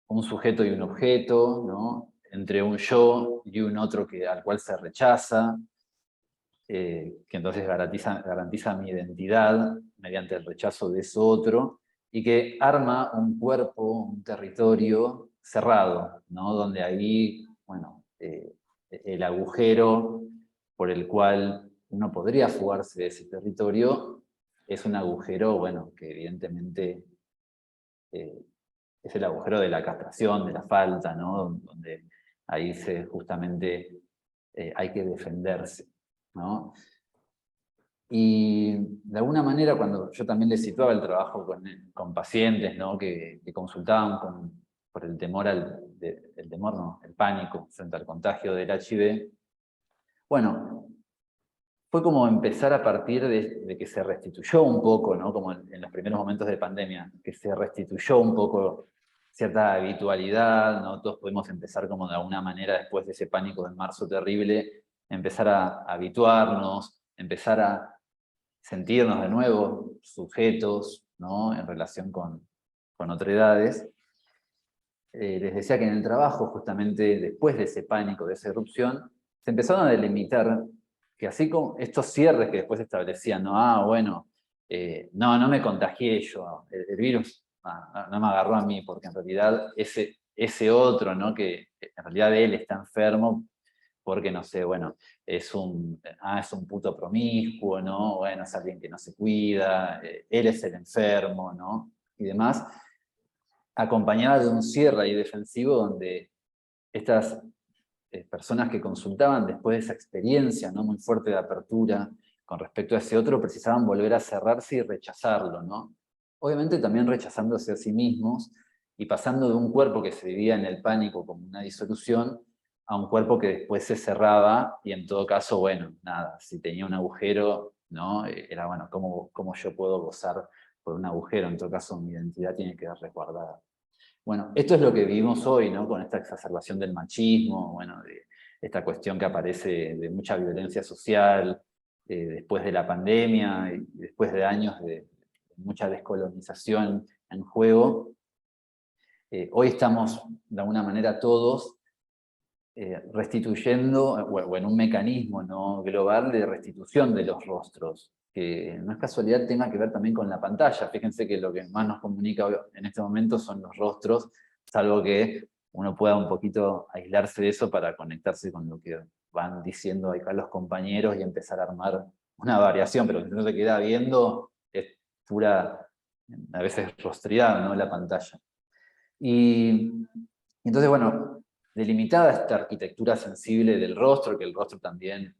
un sujeto y un objeto, ¿no?, entre un yo y un otro al cual se rechaza, que entonces garantiza mi identidad mediante el rechazo de ese otro, y que arma un cuerpo, un territorio cerrado, ¿no? Donde ahí, bueno, el agujero por el cual uno podría fugarse de ese territorio es un agujero, bueno, que evidentemente es el agujero de la castración, de la falta, ¿no? Donde ahí justamente hay que defenderse, ¿no? Y de alguna manera, cuando yo también les situaba el trabajo con pacientes, ¿no? que consultaban por el temor el pánico frente al contagio del HIV, bueno, fue como empezar a partir de que se restituyó un poco, ¿no? Como en los primeros momentos de pandemia, que se restituyó un poco cierta habitualidad, ¿no? Todos pudimos empezar como de alguna manera, después de ese pánico de marzo terrible, empezar a habituarnos, empezar a sentirnos de nuevo sujetos, ¿no? En relación con otredades. Les decía que en el trabajo, justamente después de ese pánico, de esa erupción, se empezaron a delimitar que así como estos cierres que después se establecían, ¿no? Bueno, no me contagié yo, el virus no me agarró a mí, porque en realidad ese otro, ¿no? Que en realidad él está enfermo, porque no sé, bueno, es un puto promiscuo, ¿no? Bueno, es alguien que no se cuida, él es el enfermo, ¿no? Y demás, acompañada de un cierre ahí defensivo donde estas personas que consultaban después de esa experiencia, ¿no? Muy fuerte de apertura con respecto a ese otro, precisaban volver a cerrarse y rechazarlo, ¿no? Obviamente también rechazándose a sí mismos y pasando de un cuerpo que se vivía en el pánico como una disolución a un cuerpo que después se cerraba y en todo caso, bueno, nada, si tenía un agujero, ¿no? Era, bueno, ¿cómo yo puedo gozar por un agujero? En todo caso, mi identidad tiene que quedar resguardada. Bueno, esto es lo que vivimos hoy, ¿no? Con esta exacerbación del machismo, bueno, de esta cuestión que aparece de mucha violencia social después de la pandemia y después de años de mucha descolonización en juego. Hoy estamos, de alguna manera, todos restituyendo, o en un mecanismo, ¿no? Global de restitución de los rostros, que no es casualidad tenga que ver también con la pantalla. Fíjense que lo que más nos comunica en este momento son los rostros, salvo que uno pueda un poquito aislarse de eso para conectarse con lo que van diciendo acá los compañeros y empezar a armar una variación, pero si no se queda viendo, es pura, a veces, rostridad, ¿no? La pantalla. Y entonces, bueno, delimitada esta arquitectura sensible del rostro, que el rostro también,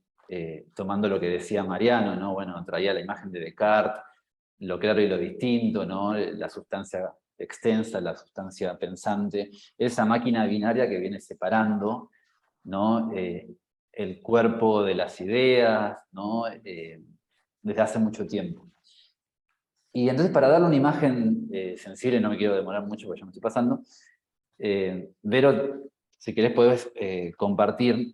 tomando lo que decía Mariano, ¿no? Bueno, traía la imagen de Descartes, lo claro y lo distinto, ¿no? La sustancia extensa, la sustancia pensante, esa máquina binaria que viene separando, ¿no? El cuerpo de las ideas, ¿no? Desde hace mucho tiempo. Y entonces, para darle una imagen sensible, no me quiero demorar mucho porque ya me estoy pasando, Vero, si querés podés compartir.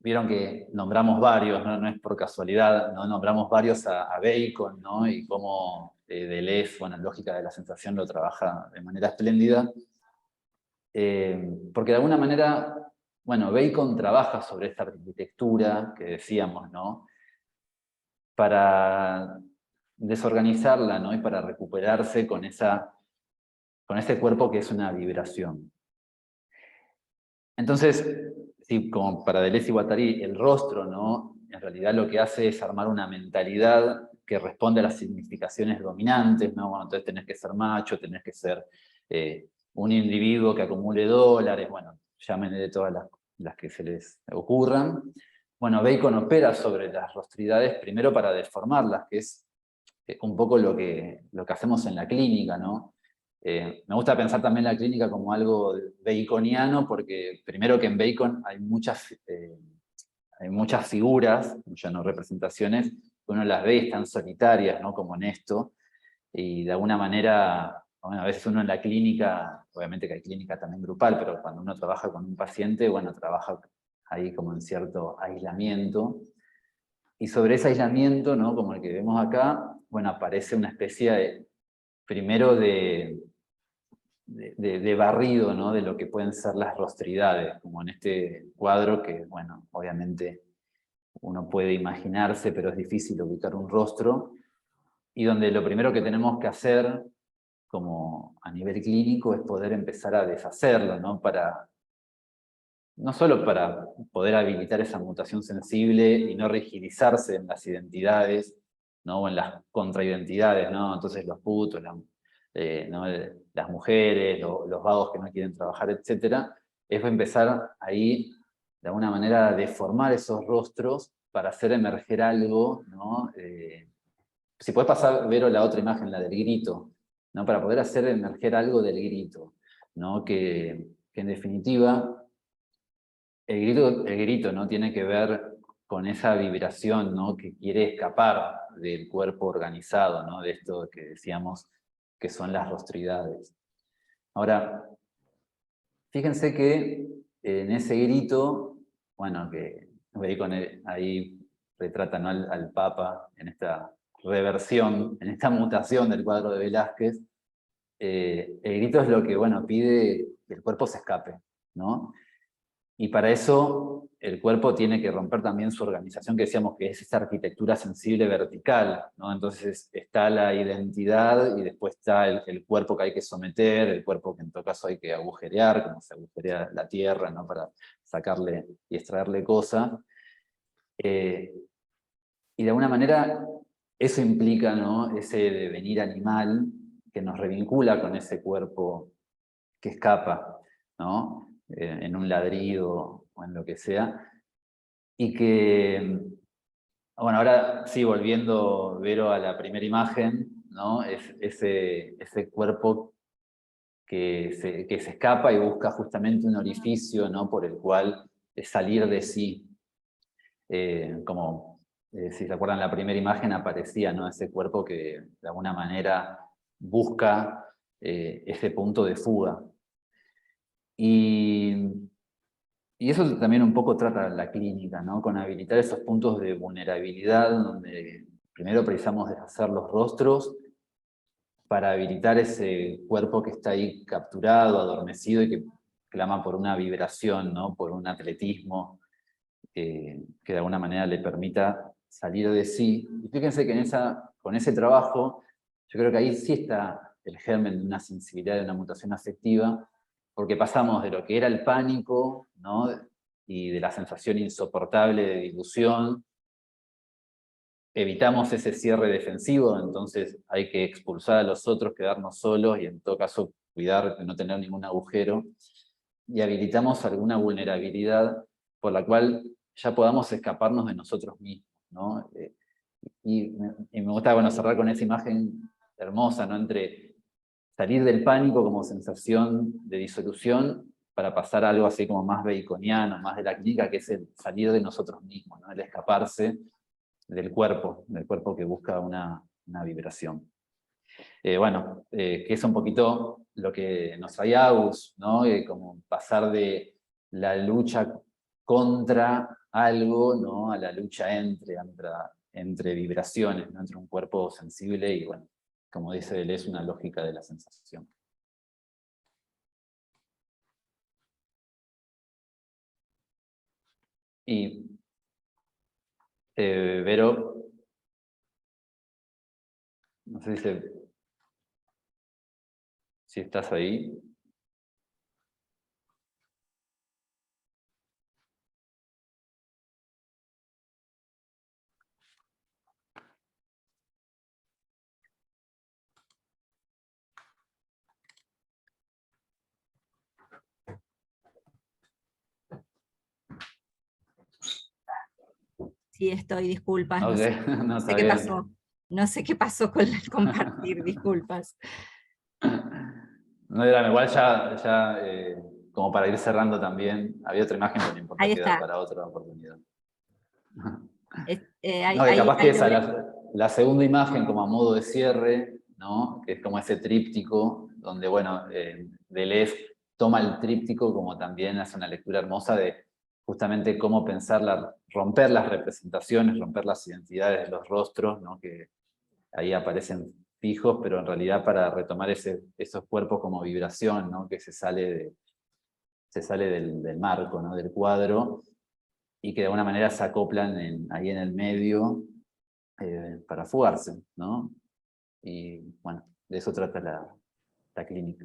Vieron que nombramos varios, no es por casualidad, ¿no? Nombramos varios a Bacon, ¿no? Y cómo Deleuze, bueno, en lógica de la sensación lo trabaja de manera espléndida. Porque de alguna manera, bueno, Bacon trabaja sobre esta arquitectura que decíamos, ¿no? Para desorganizarla, ¿no? Y para recuperarse con ese cuerpo que es una vibración. Entonces, sí, como para Deleuze y Guattari, el rostro, ¿no? En realidad lo que hace es armar una mentalidad que responde a las significaciones dominantes, ¿no? Bueno, entonces tenés que ser macho, tenés que ser un individuo que acumule dólares, bueno, llámenle de todas las que se les ocurran. Bueno, Bacon opera sobre las rostridades primero para deformarlas, que es un poco lo que hacemos en la clínica, ¿no? Me gusta pensar también la clínica como algo baconiano, porque primero que en Bacon hay muchas figuras, ya no representaciones, que uno las ve y están solitarias, ¿no? Como en esto, y de alguna manera, bueno, a veces uno en la clínica, obviamente que hay clínica también grupal, pero cuando uno trabaja con un paciente, bueno, trabaja ahí como en cierto aislamiento, y sobre ese aislamiento, ¿no? Como el que vemos acá, bueno, aparece una especie de, primero de de barrido, ¿no? De lo que pueden ser las rostridades, como en este cuadro que, bueno, obviamente uno puede imaginarse, pero es difícil ubicar un rostro, y donde lo primero que tenemos que hacer, como a nivel clínico, es poder empezar a deshacerlo, ¿no? No solo para poder habilitar esa mutación sensible y no rigidizarse en las identidades, ¿no? O en las contraidentidades, ¿no? Entonces los putos, ¿no? Las mujeres, los vagos que no quieren trabajar, etc. Es empezar ahí, de alguna manera, a deformar esos rostros para hacer emerger algo, ¿no? Si podés pasar, Vero, la otra imagen, la del grito, ¿no? Para poder hacer emerger algo del grito, ¿no? Que en definitiva, el grito, ¿no? Tiene que ver con esa vibración, ¿no? Que quiere escapar del cuerpo organizado, ¿no? De esto que decíamos que son las rostridades. Ahora, fíjense que en ese grito, bueno, que ahí retratan, ¿no? al Papa en esta reversión, en esta mutación del cuadro de Velázquez. El grito es lo que, bueno, pide que el cuerpo se escape, ¿no? Y para eso el cuerpo tiene que romper también su organización, que decíamos que es esa arquitectura sensible vertical, ¿no? Entonces está la identidad y después está el cuerpo que hay que someter, el cuerpo que en todo caso hay que agujerear, como se agujerea la tierra, ¿no? Para sacarle y extraerle cosas. Y de alguna manera eso implica, ¿no? Ese devenir animal que nos revincula con ese cuerpo que escapa, ¿no? En un ladrido o en lo que sea, y que, bueno, ahora sí, volviendo, Vero, a la primera imagen, ¿no? Es ese cuerpo que se escapa y busca justamente un orificio, ¿no? Por el cual salir de sí. Como, si se acuerdan, la primera imagen aparecía, ¿no? Ese cuerpo que de alguna manera busca ese punto de fuga. Y eso también un poco trata la clínica, ¿no? Con habilitar esos puntos de vulnerabilidad, donde primero precisamos deshacer los rostros para habilitar ese cuerpo que está ahí capturado, adormecido y que clama por una vibración, ¿no? Por un atletismo que de alguna manera le permita salir de sí. Y fíjense que con ese trabajo, yo creo que ahí sí está el germen de una sensibilidad, de una mutación afectiva, porque pasamos de lo que era el pánico, ¿no? Y de la sensación insoportable de dilución, evitamos ese cierre defensivo, entonces hay que expulsar a los otros, quedarnos solos y en todo caso cuidar de no tener ningún agujero, y habilitamos alguna vulnerabilidad por la cual ya podamos escaparnos de nosotros mismos, ¿no? Y me gusta, bueno, cerrar con esa imagen hermosa, ¿no? Entre salir del pánico como sensación de disolución para pasar a algo así como más baconiano, más de la clínica, que es el salir de nosotros mismos, ¿no? El escaparse del cuerpo que busca una vibración. Bueno, que es un poquito lo que nos trae Agus, ¿no? Como pasar de la lucha contra algo, ¿no? A la lucha entre vibraciones, ¿no? Entre un cuerpo sensible y, bueno, como dice él, es una lógica de la sensación. Y, Vero, no sé si estás ahí. Sí, estoy, disculpas, no Okay. sé, No, no sé está qué bien. pasó. No sé qué pasó con el compartir, disculpas. No, igual ya como para ir cerrando también, había otra imagen que no importa Ahí quedar está. para otra oportunidad. Ahí, No, que capaz que ahí esa, la segunda imagen como a modo de cierre, ¿no? Que es como ese tríptico, donde, bueno, Deleuze toma el tríptico como también hace una lectura hermosa de justamente cómo pensar, romper las representaciones, romper las identidades de los rostros, ¿no? Que ahí aparecen fijos, pero en realidad para retomar esos cuerpos como vibración, ¿no? Que se sale del marco, ¿no? Del cuadro, y que de alguna manera se acoplan ahí en el medio para fugarse, ¿no? Y bueno, de eso trata la clínica.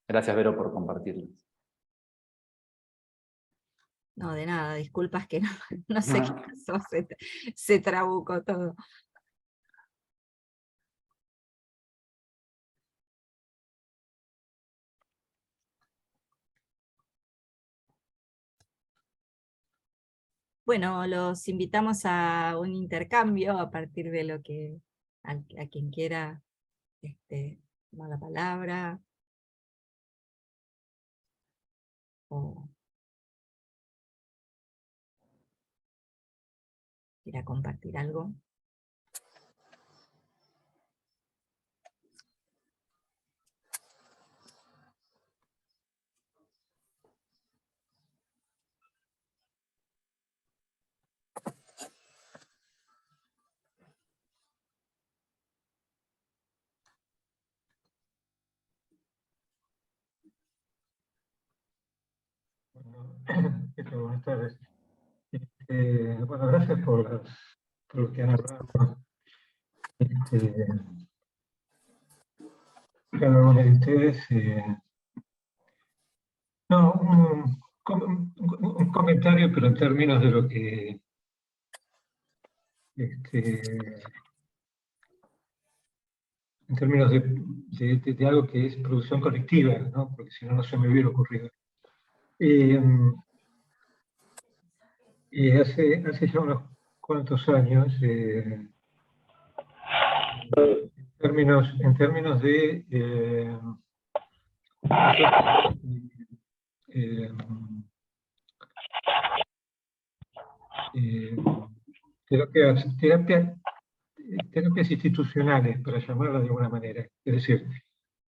Gracias, Vero, por compartirlo. No, de nada, disculpas que no sé qué pasó, se trabucó todo. Bueno, los invitamos a un intercambio a partir de lo que a quien quiera tomar la palabra o quiera compartir algo. Buenas tardes. Bueno, gracias por lo que han hablado. Cada uno de ustedes. No, un comentario, pero en términos de lo que en términos de algo que es producción colectiva, ¿no? Porque si no, no se me hubiera ocurrido. Hace ya unos cuantos años, en términos de terapias institucionales, para llamarlas de alguna manera, es decir,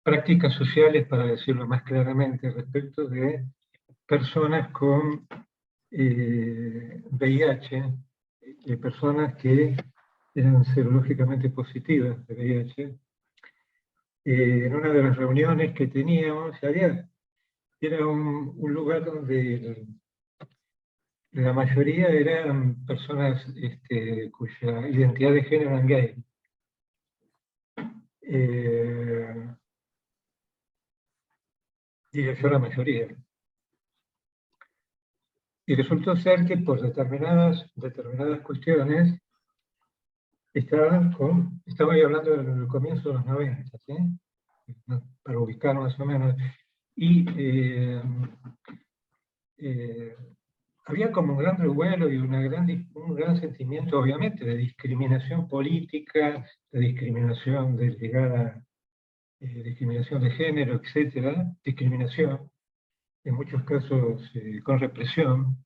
prácticas sociales, para decirlo más claramente, respecto de personas con VIH, personas que eran serológicamente positivas de VIH. En una de las reuniones que teníamos, era un lugar donde la mayoría eran personas cuya identidad de género eran gay. Diría yo la mayoría. Y resultó ser que por determinadas cuestiones estaba ahí hablando del comienzo de los 90, ¿sí? Para ubicar más o menos. Y había como un gran revuelo y un gran sentimiento, obviamente, de discriminación política, de discriminación ligada, discriminación de género, etcétera, discriminación, en muchos casos con represión,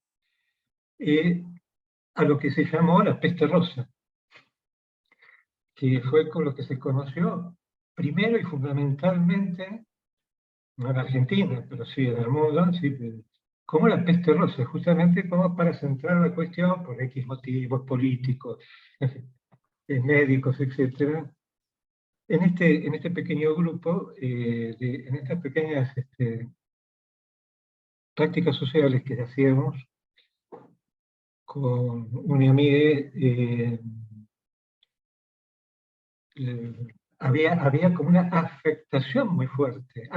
a lo que se llamó la peste rosa, que fue con lo que se conoció primero y fundamentalmente, no en Argentina, pero sí en el mundo, sí, como la peste rosa, justamente como para centrar la cuestión por X motivos políticos, médicos, etc. En este pequeño grupo, en estas pequeñas prácticas sociales que hacíamos con una amiga, había como una afectación muy fuerte,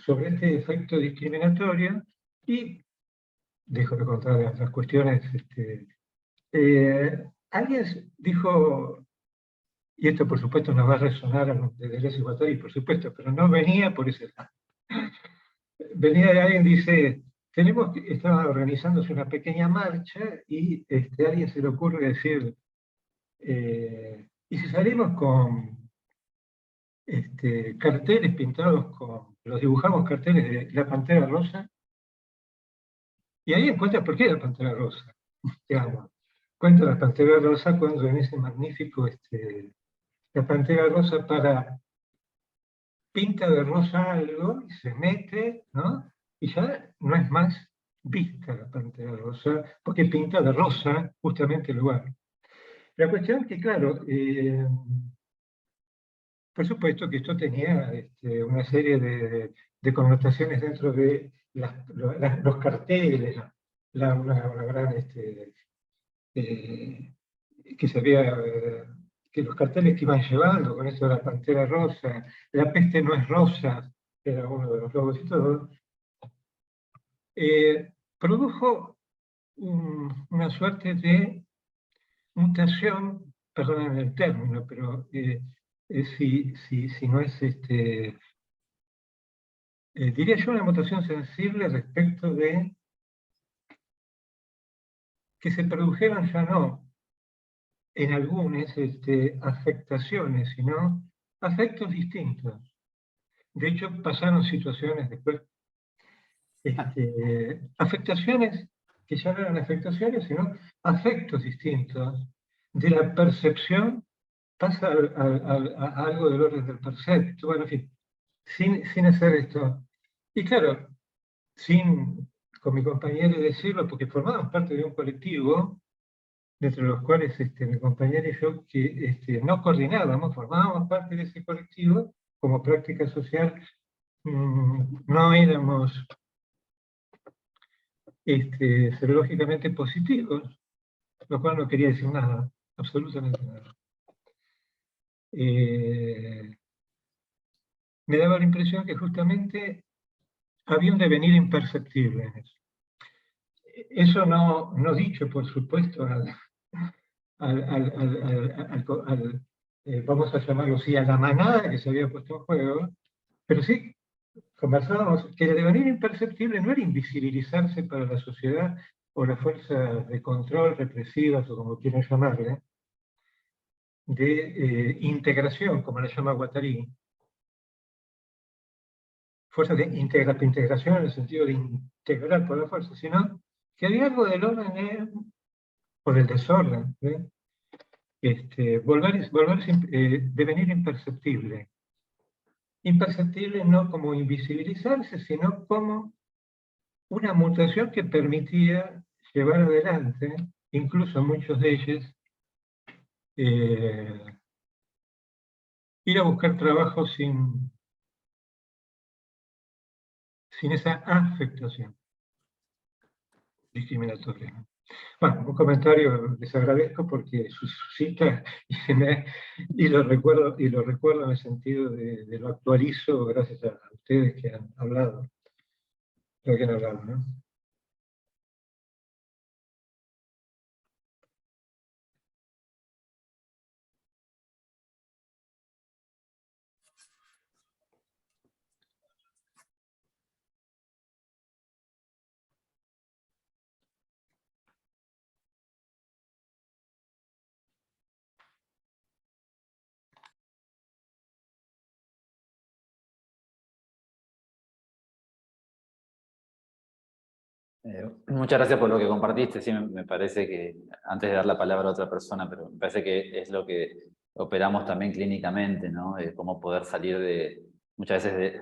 sobre este efecto discriminatorio, y dejo de contar las cuestiones. Alguien dijo, y esto por supuesto nos va a resonar a los de Deleuze y Guattari, por supuesto, pero no venía por ese lado. Venía de alguien, dice, estaba organizándose una pequeña marcha y a alguien se le ocurre decir, ¿y si salimos con carteles pintados los dibujamos carteles de la Pantera Rosa? Y ahí encuentras por qué la Pantera Rosa. Digamos, cuenta la Pantera Rosa cuando en ese magnífico, la Pantera Rosa pinta de rosa algo y se mete, ¿no? Y ya no es más vista la pantera rosa, porque pinta de rosa justamente el lugar. La cuestión es que, claro, por supuesto que esto tenía una serie de connotaciones dentro de los carteles, una gran, que se había, que los carteles que iban llevando con eso de la pantera rosa, la peste no es rosa, era uno de los logos y todo, produjo una suerte de mutación, perdonen el término, pero si no es, diría yo, una mutación sensible respecto de que se produjeron ya no en algunas afectaciones, sino afectos distintos. De hecho, pasaron situaciones después, afectaciones que ya no eran afectaciones, sino afectos distintos de la percepción pasa a algo del orden del percepto, bueno, en fin, sin hacer esto. Y claro, sin, con mi compañero decirlo, porque formábamos parte de un colectivo, dentro de los cuales mi compañero y yo, que no coordinábamos, formábamos parte de ese colectivo, como práctica social, no éramos serológicamente positivos, lo cual no quería decir nada, absolutamente nada. Me daba la impresión que justamente había un devenir imperceptible en eso. Eso no dicho, por supuesto, vamos a llamarlo así, a la manada que se había puesto en juego, pero sí conversábamos que el devenir imperceptible no era invisibilizarse para la sociedad o las fuerzas de control represivas o como quieran llamarle, de integración, como la llama Guattari, fuerzas de integración en el sentido de integrar por la fuerza, sino que había algo del orden o del desorden, devenir imperceptible. Imperceptible no como invisibilizarse, sino como una mutación que permitía llevar adelante, incluso muchos de ellos, ir a buscar trabajo sin esa afectación discriminatoria. Bueno, un comentario les agradezco porque suscita y lo recuerdo en el sentido de lo actualizo gracias a ustedes que han hablado, lo que han hablado, ¿no? Muchas gracias por lo que compartiste. Sí, me parece que, antes de dar la palabra a otra persona, pero me parece que es lo que operamos también clínicamente, ¿no? Cómo poder salir muchas veces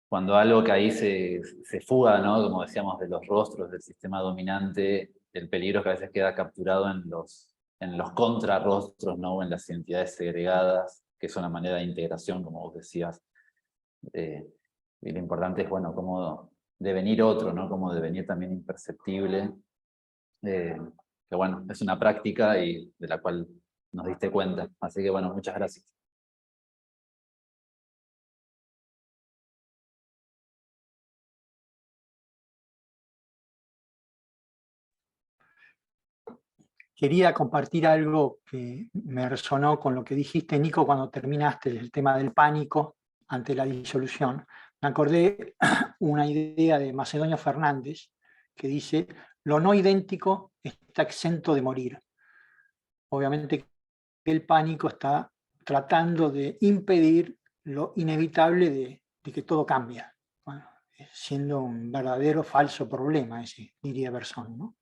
cuando algo que ahí se fuga, ¿no? Como decíamos, de los rostros del sistema dominante, el peligro que a veces queda capturado en los contrarrostros, ¿no? O en las identidades segregadas, que es una manera de integración, como vos decías. Y lo importante es, bueno, cómo devenir otro, ¿no? Cómo devenir también imperceptible. Que bueno, es una práctica y de la cual nos diste cuenta. Así que bueno, muchas gracias. Quería compartir algo que me resonó con lo que dijiste, Nico, cuando terminaste el tema del pánico ante la disolución. Me acordé una idea de Macedonio Fernández que dice: lo no idéntico está exento de morir. Obviamente el pánico está tratando de impedir lo inevitable de que todo cambia. Bueno, siendo un verdadero falso problema ese, diría Bersón, ¿no?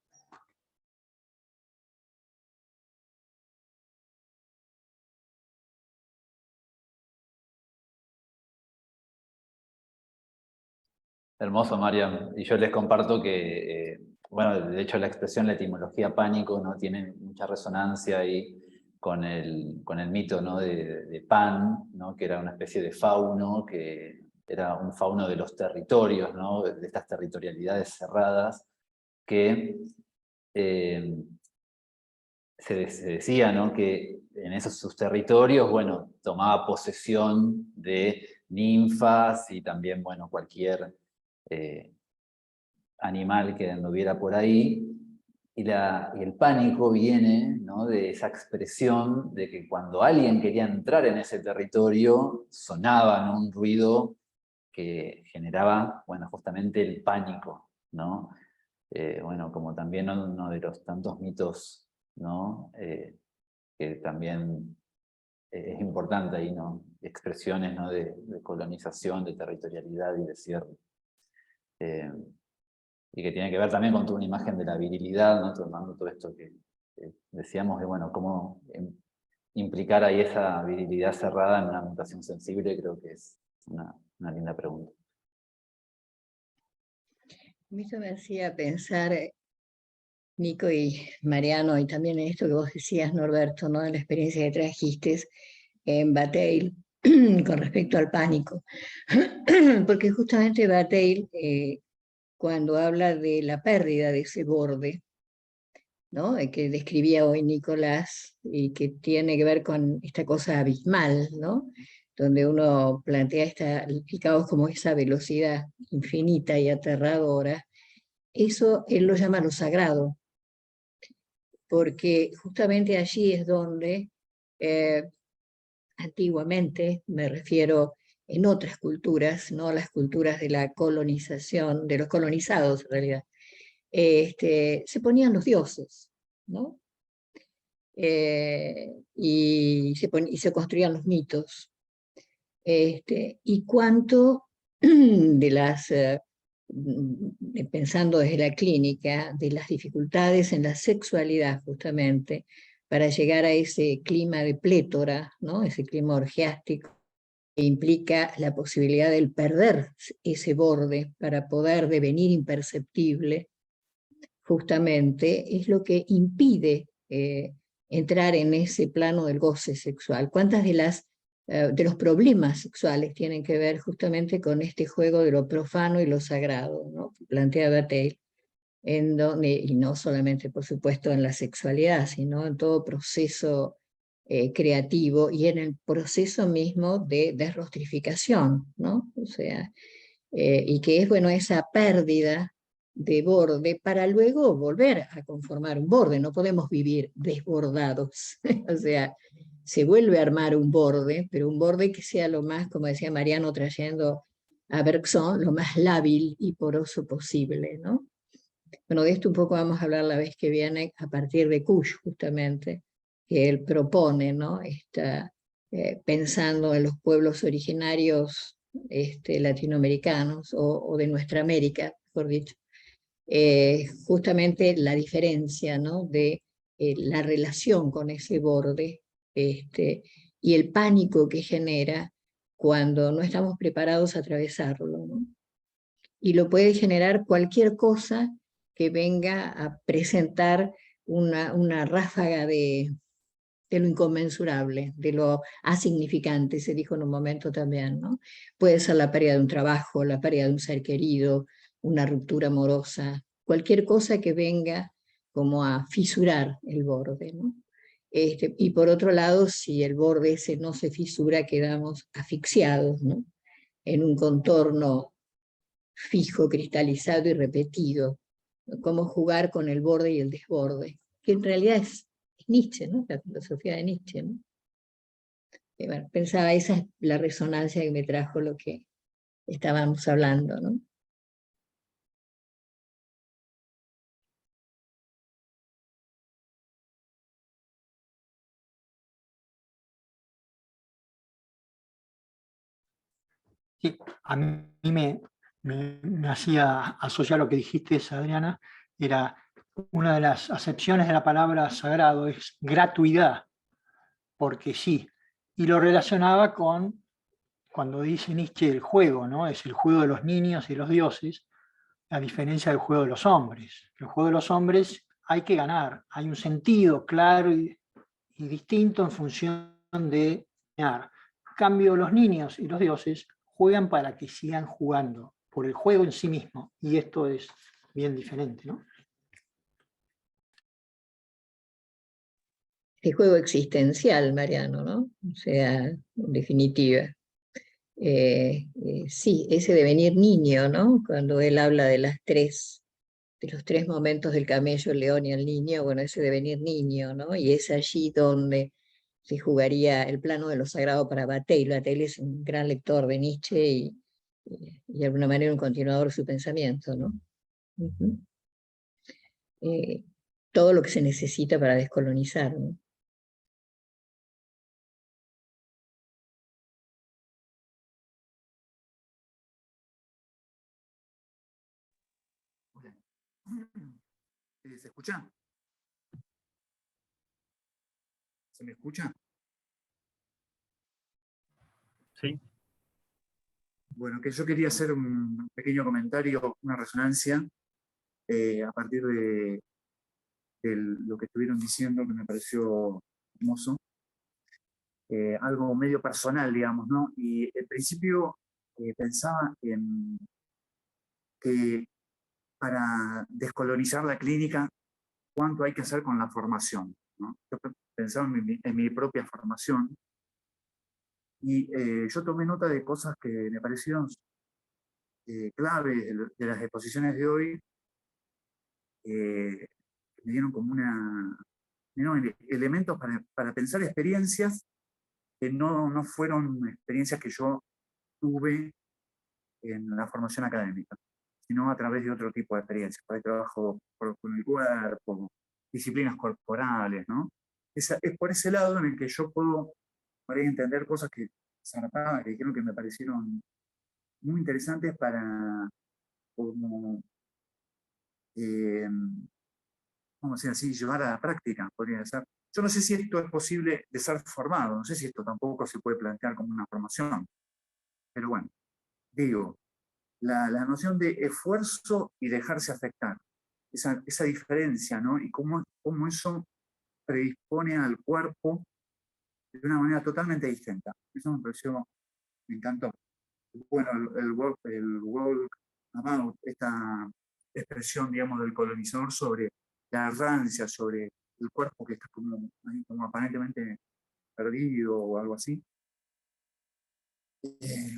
Hermoso, Mariam. Y yo les comparto que, bueno, de hecho la expresión, la etimología pánico, ¿no? Tiene mucha resonancia ahí con el mito, ¿no? de Pan, ¿no? Que era una especie de fauno, que era un fauno de los territorios, ¿no? De estas territorialidades cerradas, que se decía, ¿no? Que en esos sus territorios, bueno, tomaba posesión de ninfas y también, bueno, cualquier animal que anduviera por ahí, y el pánico viene, ¿no? de esa expresión de que cuando alguien quería entrar en ese territorio, sonaba, ¿no? un ruido que generaba, bueno, justamente el pánico, ¿no? Bueno, como también uno de los tantos mitos, ¿no? Que también es importante ahí, ¿no? Expresiones, ¿no? de colonización, de territorialidad y de cierre. Y que tiene que ver también con toda una imagen de la virilidad, ¿no? Tomando todo esto que decíamos, de bueno, cómo implicar ahí esa virilidad cerrada en una mutación sensible, creo que es una linda pregunta. A mí eso me hacía pensar, Nico y Mariano, y también en esto que vos decías, Norberto, ¿no? En la experiencia que trajiste en Bataille, con respecto al pánico. Porque justamente Bataille, cuando habla de la pérdida de ese borde, ¿no? Que describía hoy Nicolás, y que tiene que ver con esta cosa abismal, ¿no? Donde uno plantea el caos como esa velocidad infinita y aterradora. Eso él lo llama lo sagrado, porque justamente allí es donde antiguamente, me refiero en otras culturas, no las culturas de la colonización, de los colonizados en realidad, se ponían los dioses, ¿no? Y se construían los mitos. Y cuánto de las, pensando desde la clínica, de las dificultades en la sexualidad justamente, para llegar a ese clima de plétora, ¿no? Ese clima orgiástico, que implica la posibilidad del perder ese borde para poder devenir imperceptible, justamente es lo que impide entrar en ese plano del goce sexual. ¿Cuántas de los problemas sexuales tienen que ver justamente con este juego de lo profano y lo sagrado, ¿no? Plantea Bataille, en donde, y no solamente, por supuesto, en la sexualidad, sino en todo proceso creativo y en el proceso mismo de desrostrificación, ¿no? O sea, y que es, bueno, esa pérdida de borde para luego volver a conformar un borde. No podemos vivir desbordados. O sea, se vuelve a armar un borde, pero un borde que sea lo más, como decía Mariano trayendo a Bergson, lo más lábil y poroso posible, ¿no? Bueno, de esto un poco vamos a hablar la vez que viene a partir de Kusch, justamente, que él propone, ¿no? Pensando en los pueblos originarios latinoamericanos o de nuestra América, mejor dicho, justamente la diferencia, ¿no? de la relación con ese borde y el pánico que genera cuando no estamos preparados a atravesarlo, ¿no? Y lo puede generar cualquier cosa que venga a presentar una ráfaga de lo inconmensurable, de lo asignificante, se dijo en un momento también, ¿no? Puede ser la pérdida de un trabajo, la pérdida de un ser querido, una ruptura amorosa, cualquier cosa que venga como a fisurar el borde, ¿no? Y por otro lado, si el borde ese no se fisura, quedamos asfixiados, ¿no? En un contorno fijo, cristalizado y repetido, ¿no? Cómo jugar con el borde y el desborde, que en realidad es Nietzsche, ¿no? La filosofía de Nietzsche, ¿no? Bueno, pensaba, esa es la resonancia que me trajo lo que estábamos hablando, ¿no? Sí, a mí me hacía asociar lo que dijiste, Adriana, era una de las acepciones de la palabra sagrado, es gratuidad, porque sí, y lo relacionaba con cuando dice Nietzsche el juego, ¿no? Es el juego de los niños y los dioses, a diferencia del juego de los hombres. El juego de los hombres hay que ganar, hay un sentido claro y distinto en función de ganar. En cambio, los niños y los dioses juegan para que sigan jugando, por el juego en sí mismo, y esto es bien diferente, ¿no? El juego existencial, Mariano, ¿no? O sea, en definitiva. Sí, ese devenir niño, ¿no? Cuando él habla de los tres momentos del camello, el león y el niño, bueno, ese devenir niño, ¿no? Y es allí donde se jugaría el plano de lo sagrado para Bataille. Bataille es un gran lector de Nietzsche y de alguna manera un continuador de su pensamiento, ¿no? Uh-huh. Todo lo que se necesita para descolonizar, ¿no? ¿Se escucha? ¿Se me escucha? Sí. Bueno, que yo quería hacer un pequeño comentario, una resonancia a partir de lo que estuvieron diciendo, que me pareció hermoso. Algo medio personal, digamos, ¿no? Y al principio pensaba en que para descolonizar la clínica, cuánto hay que hacer con la formación, ¿no? Yo pensaba en mi propia formación y yo tomé nota de cosas que me parecieron clave de las exposiciones de hoy, me dieron como me dieron elementos para pensar experiencias que no fueron experiencias que yo tuve en la formación académica, sino a través de otro tipo de experiencias, para el trabajo con el cuerpo, disciplinas corporales, ¿no? Es por ese lado en el que yo puedo por ahí entender cosas que zarpadas, que dijeron que me parecieron muy interesantes para, como, vamos a decir así, llevar a la práctica, podría ser. Yo no sé si esto es posible de ser formado, no sé si esto tampoco se puede plantear como una formación, pero bueno, digo, la noción de esfuerzo y dejarse afectar, esa diferencia, ¿no? Y cómo eso predispone al cuerpo de una manera totalmente distinta. Eso me pareció, me encantó. Bueno, el walk about, esta expresión, digamos, del colonizador sobre la errancia, sobre el cuerpo que está como aparentemente perdido o algo así.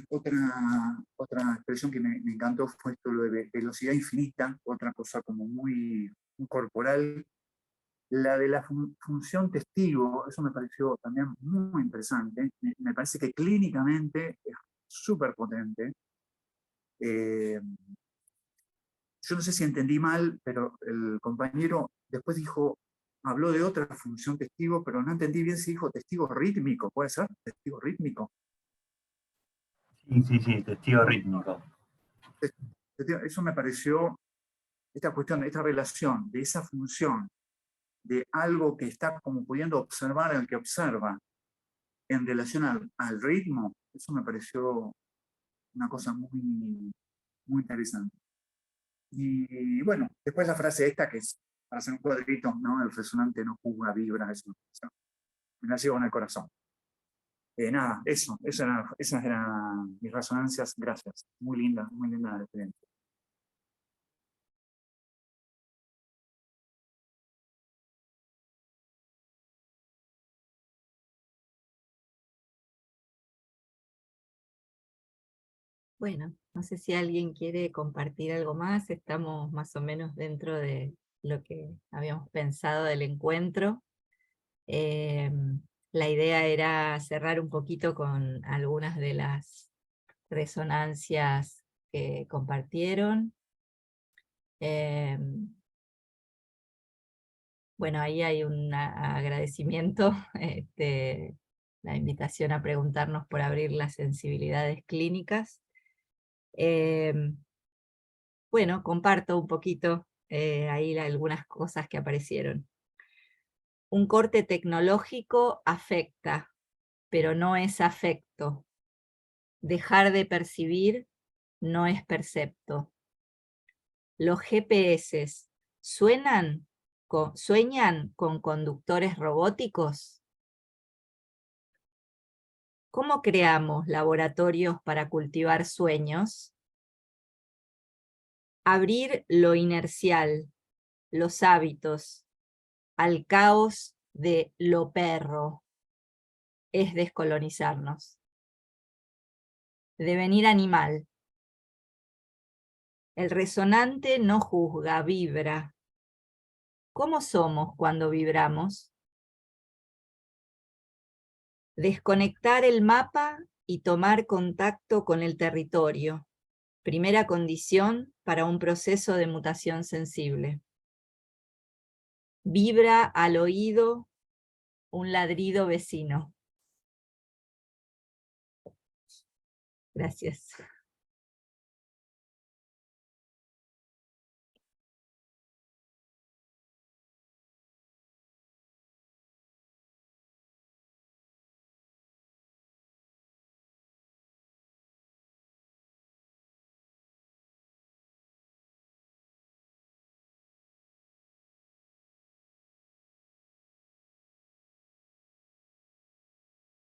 Otra expresión que me encantó fue esto, lo de velocidad infinita, otra cosa como muy corporal. La de la función testigo, eso me pareció también muy interesante. Me parece que clínicamente es súper potente. Yo no sé si entendí mal, pero el compañero después habló de otra función testigo, pero no entendí bien si dijo testigo rítmico, ¿puede ser? Testigo rítmico. Sí, testigo rítmico. Eso me pareció, esta cuestión, esta relación de esa función, de algo que está como pudiendo observar al que observa en relación al ritmo, eso me pareció una cosa muy, muy interesante. Y bueno, después la frase esta que es para hacer un cuadrito, ¿no? El resonante no juzga, vibra, eso me la llevo en el corazón. Nada, esas eran mis resonancias, gracias. Muy linda la experiencia. Bueno, no sé si alguien quiere compartir algo más, estamos más o menos dentro de lo que habíamos pensado del encuentro. La idea era cerrar un poquito con algunas de las resonancias que compartieron. Bueno, ahí hay un agradecimiento, la invitación a preguntarnos por abrir las sensibilidades clínicas. Bueno, comparto un poquito ahí algunas cosas que aparecieron. Un corte tecnológico afecta, pero no es afecto. Dejar de percibir no es percepto. Los GPS sueñan con conductores robóticos. ¿Cómo creamos laboratorios para cultivar sueños? Abrir lo inercial, los hábitos, al caos de lo perro, es descolonizarnos. Devenir animal. El resonante no juzga, vibra. ¿Cómo somos cuando vibramos? Desconectar el mapa y tomar contacto con el territorio. Primera condición para un proceso de mutación sensible. Vibra al oído un ladrido vecino. Gracias.